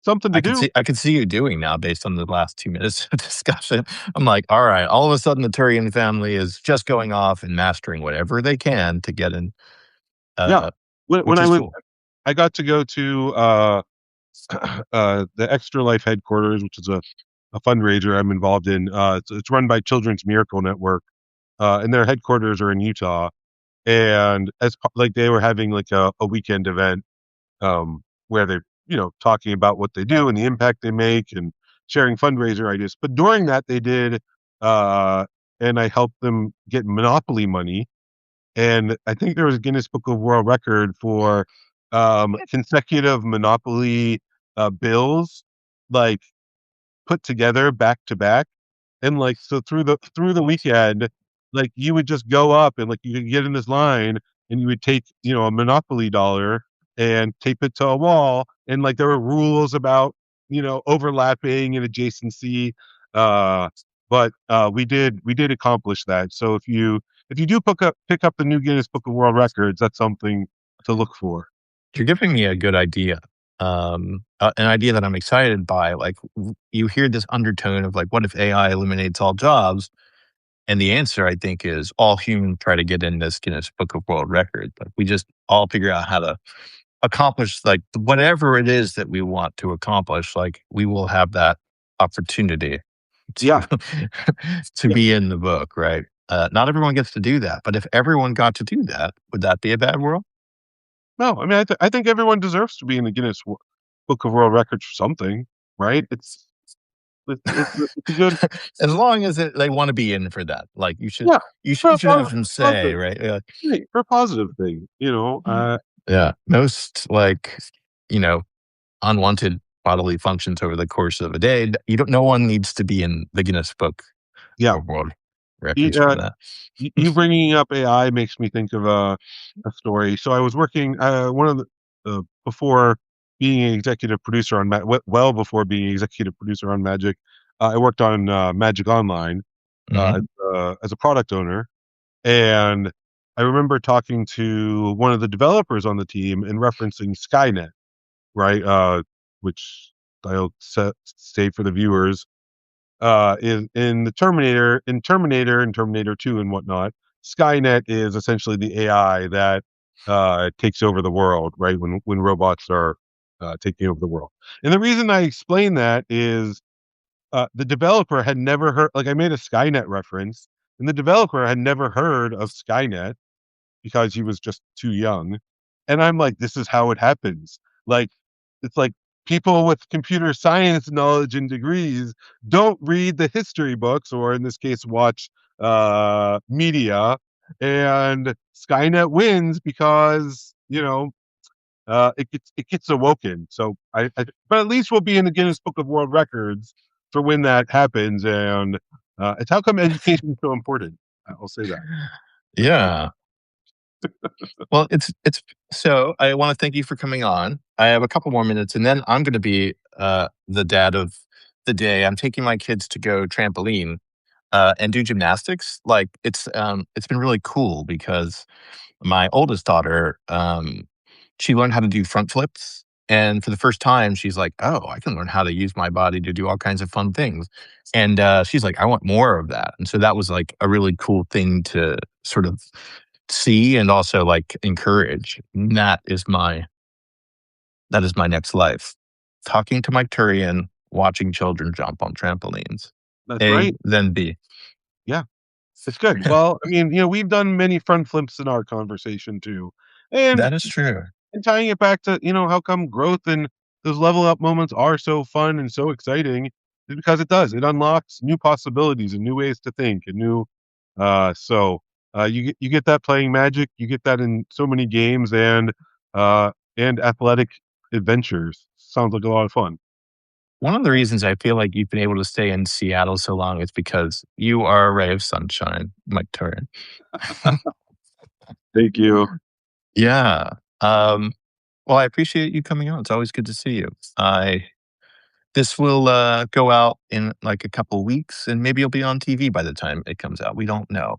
Something to I could do. see you doing now based on the last 2 minutes of discussion. I'm like, all right, all of a sudden the Turian family is just going off and mastering whatever they can to get in, Yeah. uh, When which I is went, cool. I got to go to the Extra Life headquarters, which is a fundraiser I'm involved in. It's run by Children's Miracle Network, and their headquarters are in Utah. And like they were having like a weekend event, where they're talking about what they do and the impact they make and sharing fundraiser ideas. But during that, they did, uh, and I helped them get Monopoly money. And I think there was a Guinness Book of World Record for consecutive Monopoly bills, like put together back to back. And like so through the weekend, like you would just go up and like you could get in this line and you would take, a Monopoly dollar and tape it to a wall. And like there were rules about, overlapping and adjacency. Uh, but we did accomplish that. So if you do pick up the new Guinness Book of World Records, that's something to look for. You're giving me a good idea. An idea that I'm excited by. Like you hear this undertone of like, what if AI eliminates all jobs? And the answer, I think, is all humans try to get in this Guinness Book of World Records. Like we just all figure out how to accomplish like whatever it is that we want to accomplish. Like we will have that opportunity to Yeah. to be in the book, right? Not everyone gets to do that, but if everyone got to do that, would that be a bad world? No, I mean, I think everyone deserves to be in the Book of World Records for something, right? It's a good, As long as they want to be in for that, like you should, yeah, you should have for some a say, positive, right? Yeah. right, for a positive thing, Yeah. Most like, you know, unwanted bodily functions over the course of a day. You don't. No one needs to be in the Guinness Book yeah. of World You, Records for that. you bringing up AI makes me think of a story. So I was working one of the before being an executive producer on well before being executive producer on Magic. I worked on Magic Online Hmm. as a product owner, and I remember talking to one of the developers on the team and referencing Skynet, right? Which I'll say for the viewers, in Terminator and Terminator 2 and whatnot, Skynet is essentially the AI that takes over the world, right? When robots are taking over the world. And the reason I explain that is the developer had never heard, like I made a Skynet reference, and the developer had never heard of Skynet because he was just too young. And I'm like, this is how it happens. Like, it's like people with computer science knowledge and degrees don't read the history books, or in this case, watch media. And Skynet wins because it gets awoken. So but at least we'll be in the Guinness Book of World Records for when that happens. And it's how come education is so important. I'll say that. Yeah. Well, it's so I want to thank you for coming on. I have a couple more minutes, and then I'm going to be the dad of the day. I'm taking my kids to go trampoline and do gymnastics. Like it's been really cool because my oldest daughter, she learned how to do front flips. And for the first time, she's like, oh, I can learn how to use my body to do all kinds of fun things. And she's like, I want more of that. And so that was like a really cool thing to sort of see and also like encourage. And that is my next life. Talking to my Turian, watching children jump on trampolines. That's A, right. then B. Yeah. It's good. Well, I mean, we've done many front flips in our conversation too. And That is true. and tying it back to, how come growth and those level up moments are so fun and so exciting is because it does. It unlocks new possibilities and new ways to think and new so you get that playing Magic, you get that in so many games and athletic adventures. Sounds like a lot of fun. One of the reasons I feel like you've been able to stay in Seattle so long is because you are a ray of sunshine, Mike Turin. Thank you. Yeah. Um, well, I appreciate you coming on. It's always good to see you. I This will go out in like a couple weeks, and maybe you'll be on TV by the time it comes out. We don't know.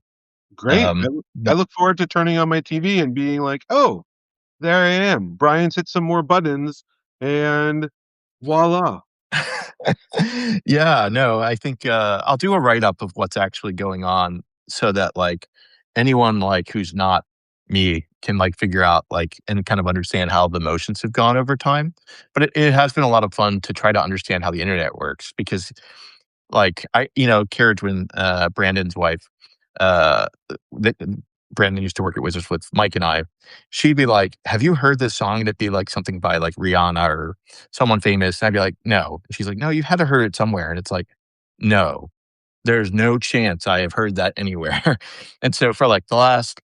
Great. I But look forward to turning on my TV and being like, "Oh, there I am. Brian's hit some more buttons, and voila." yeah, no, I think I'll do a write up of what's actually going on so that like anyone like who's not me can like figure out like and kind of understand how the emotions have gone over time. But it has been a lot of fun to try to understand how the internet works because like Carriage when Brandon's wife, uh, th Brandon used to work at Wizards with Mike and I. She'd be like, "Have you heard this song?" And it'd be like something by like Rihanna or someone famous. And I'd be like, "No." And she's like, "No, you had to heard it somewhere." And it's like, "No, there's no chance I have heard that anywhere." And so for like the last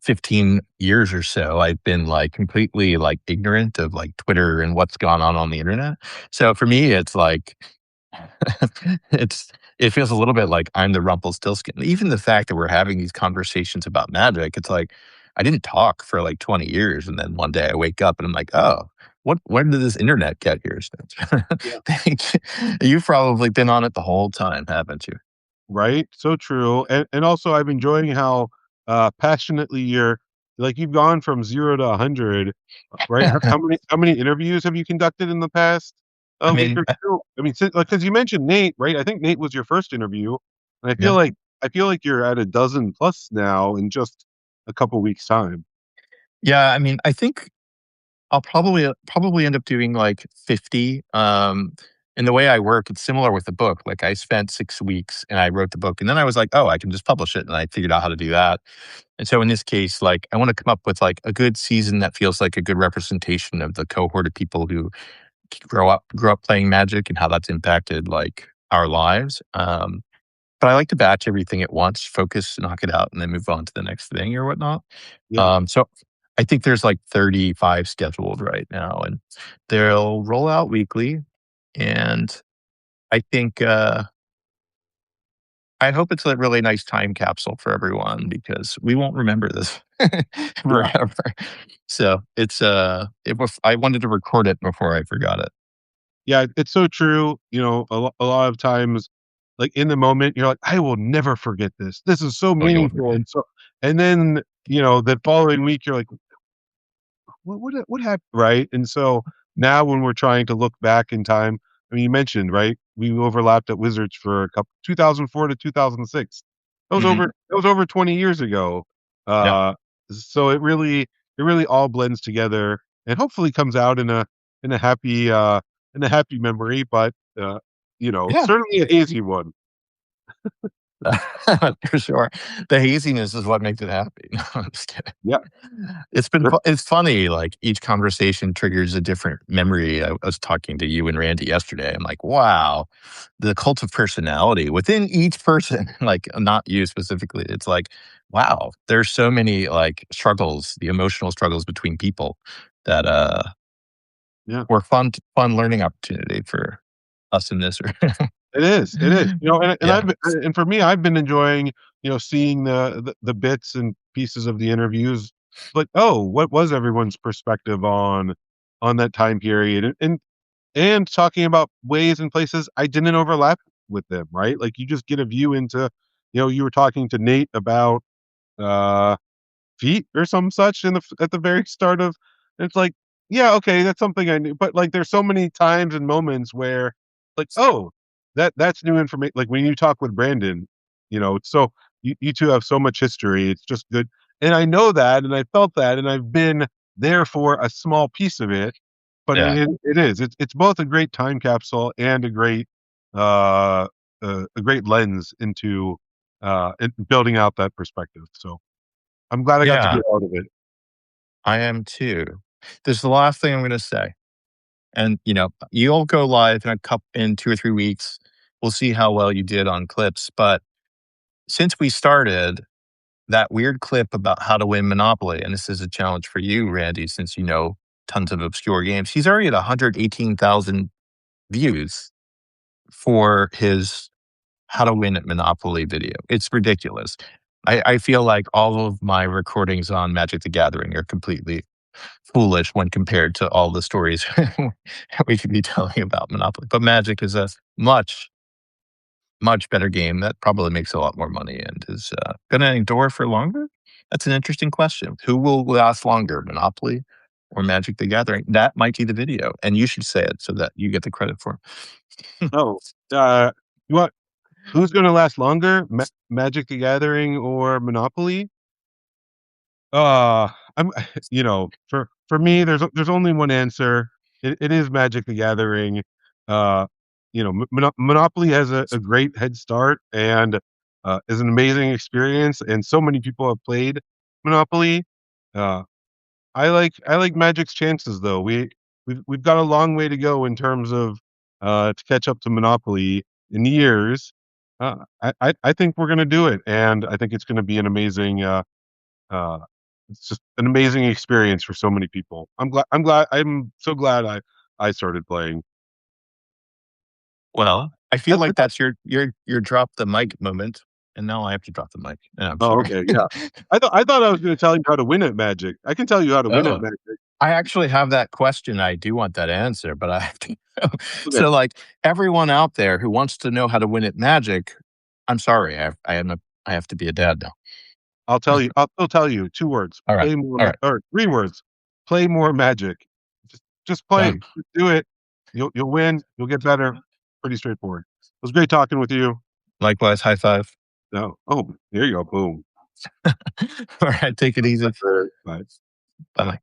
15 years or so, I've been like completely like ignorant of like Twitter and what's gone on the internet. So for me, it's like it's it feels a little bit like I'm the Rumpelstiltskin. Even the fact that we're having these conversations about magic, it's like I didn't talk for like 20 years, and then one day I wake up and I'm like, oh, what? When did this internet get here? Yeah. You've probably been on it the whole time, haven't you? Right? So true. And also I'm enjoying how passionately you're like you've gone from 0 to 100, right? How many interviews have you conducted in the past I week mean, or two? I mean, like cuz you mentioned Nate, right? I think Nate was your first interview, and yeah, I feel like you're at a dozen plus now in just a couple weeks time. yeah. I mean, I think I'll probably end up doing like 50. And the way I work, it's similar with the book. Like I spent 6 weeks and I wrote the book, and then I was like, oh, I can just publish it, and I figured out how to do that. And so in this case, like I want to come up with like a good season that feels like a good representation of the cohort of people who grow up playing Magic and how that's impacted like our lives. But I like to batch everything at once, focus, knock it out, and then move on to the next thing or whatnot. Yeah. So I think there's like 35 scheduled right now, and they'll roll out weekly. And I think I hope it's a really nice time capsule for everyone because we won't remember this Yeah. forever. So I wanted to record it before I forgot it. Yeah, it's so true. You know, a lot of times, like in the moment, you're like, I will never forget this. This is so Oh, you'll meaningful. And then, the following week, you're like, what happened? Right. And so now when we're trying to look back in time, I mean, you mentioned, right? We overlapped at Wizards for a couple 2004 to 2006. Mhm. That was over 20 years ago. Yeah. Uh, so it really all blends together and hopefully comes out in a happy, in a happy memory, but, Yeah. certainly a hazy one. For sure. The haziness is what makes it happy. No, I'm just kidding. Yeah. It's funny, like, each conversation triggers a different memory. I was talking to you and Randy yesterday. I'm like, "Wow, the cult of personality within each person," like, not you specifically. It's like, wow, there's so many, like, struggles, the emotional struggles between people that, Yeah. were fun learning opportunity for us in this room. It is, Yeah. and for me, I've been enjoying, seeing the bits and pieces of the interviews, like, oh, what was everyone's perspective on that time period, and talking about ways and places I didn't overlap with them, right? Like, you just get a view into, you were talking to Nate about, uh feet or some such in the at the very start of it's like, yeah, okay, that's something I knew, but, like, there's so many times and moments where, like, "Oh, that's new information." Like, when you talk with Brandon, it's so you 2 have so much history, it's just good, and I know that, and I felt that, and I've been there for a small piece of it, but Yeah. it's both a great time capsule and uh, a great lens into, building out that perspective, so I'm glad I got to be Yeah, a part of it. I am too. This is the last thing I'm gonna say. And, you'll go live in 2 or 3 weeks. We'll see how well you did on clips, but since we started, that weird clip about how to win Monopoly, and this is a challenge for you, Randy, since you know tons of obscure games. He's already at 118,000 views for his how to win at Monopoly video. It's ridiculous. I feel like all of my recordings on Magic the Gathering are completely foolish when compared to all the stories we could be telling about Monopoly. But Magic is a much, much better game that probably makes a lot more money and is going to endure for longer. That's an interesting question. Who will last longer, Monopoly or Magic the Gathering? That might be the video, and you should say it so that you get the credit for it. Oh, you want who's gonna last longer, Magic the Gathering or Monopoly? I'm for me, there's only one answer. It is Magic the Gathering. Uh, Monopoly has a great head start and, is an amazing experience, and so many people have played Monopoly. Uh I like Magic's chances though. We've got a long way to go in terms of to catch up to Monopoly in years. I think we're gonna do it, and I think it's gonna be an amazing uh it's just an amazing experience for so many people. I'm so glad I started playing. Well, I feel like that's your drop the mic moment, and now I have to drop the mic. I'm Oh, sorry. okay, yeah. I thought I was gonna tell you how to win at Magic. I can tell you how to win at Oh, Magic. I actually have that question. I do want that answer, but I have to know. Okay, So, like everyone out there who wants to know how to win at Magic, I'm sorry, I have to be a dad now. I'll tell you. I'll still tell you 2 words. All right, Play more all right, or 3 words. Play more Magic. Just play. done. Just do it. You'll win. You'll get better. Pretty straightforward. It was great talking with you. Likewise, high five. No. Oh, there you go. Boom. All right, take it easy. Bye. Bye.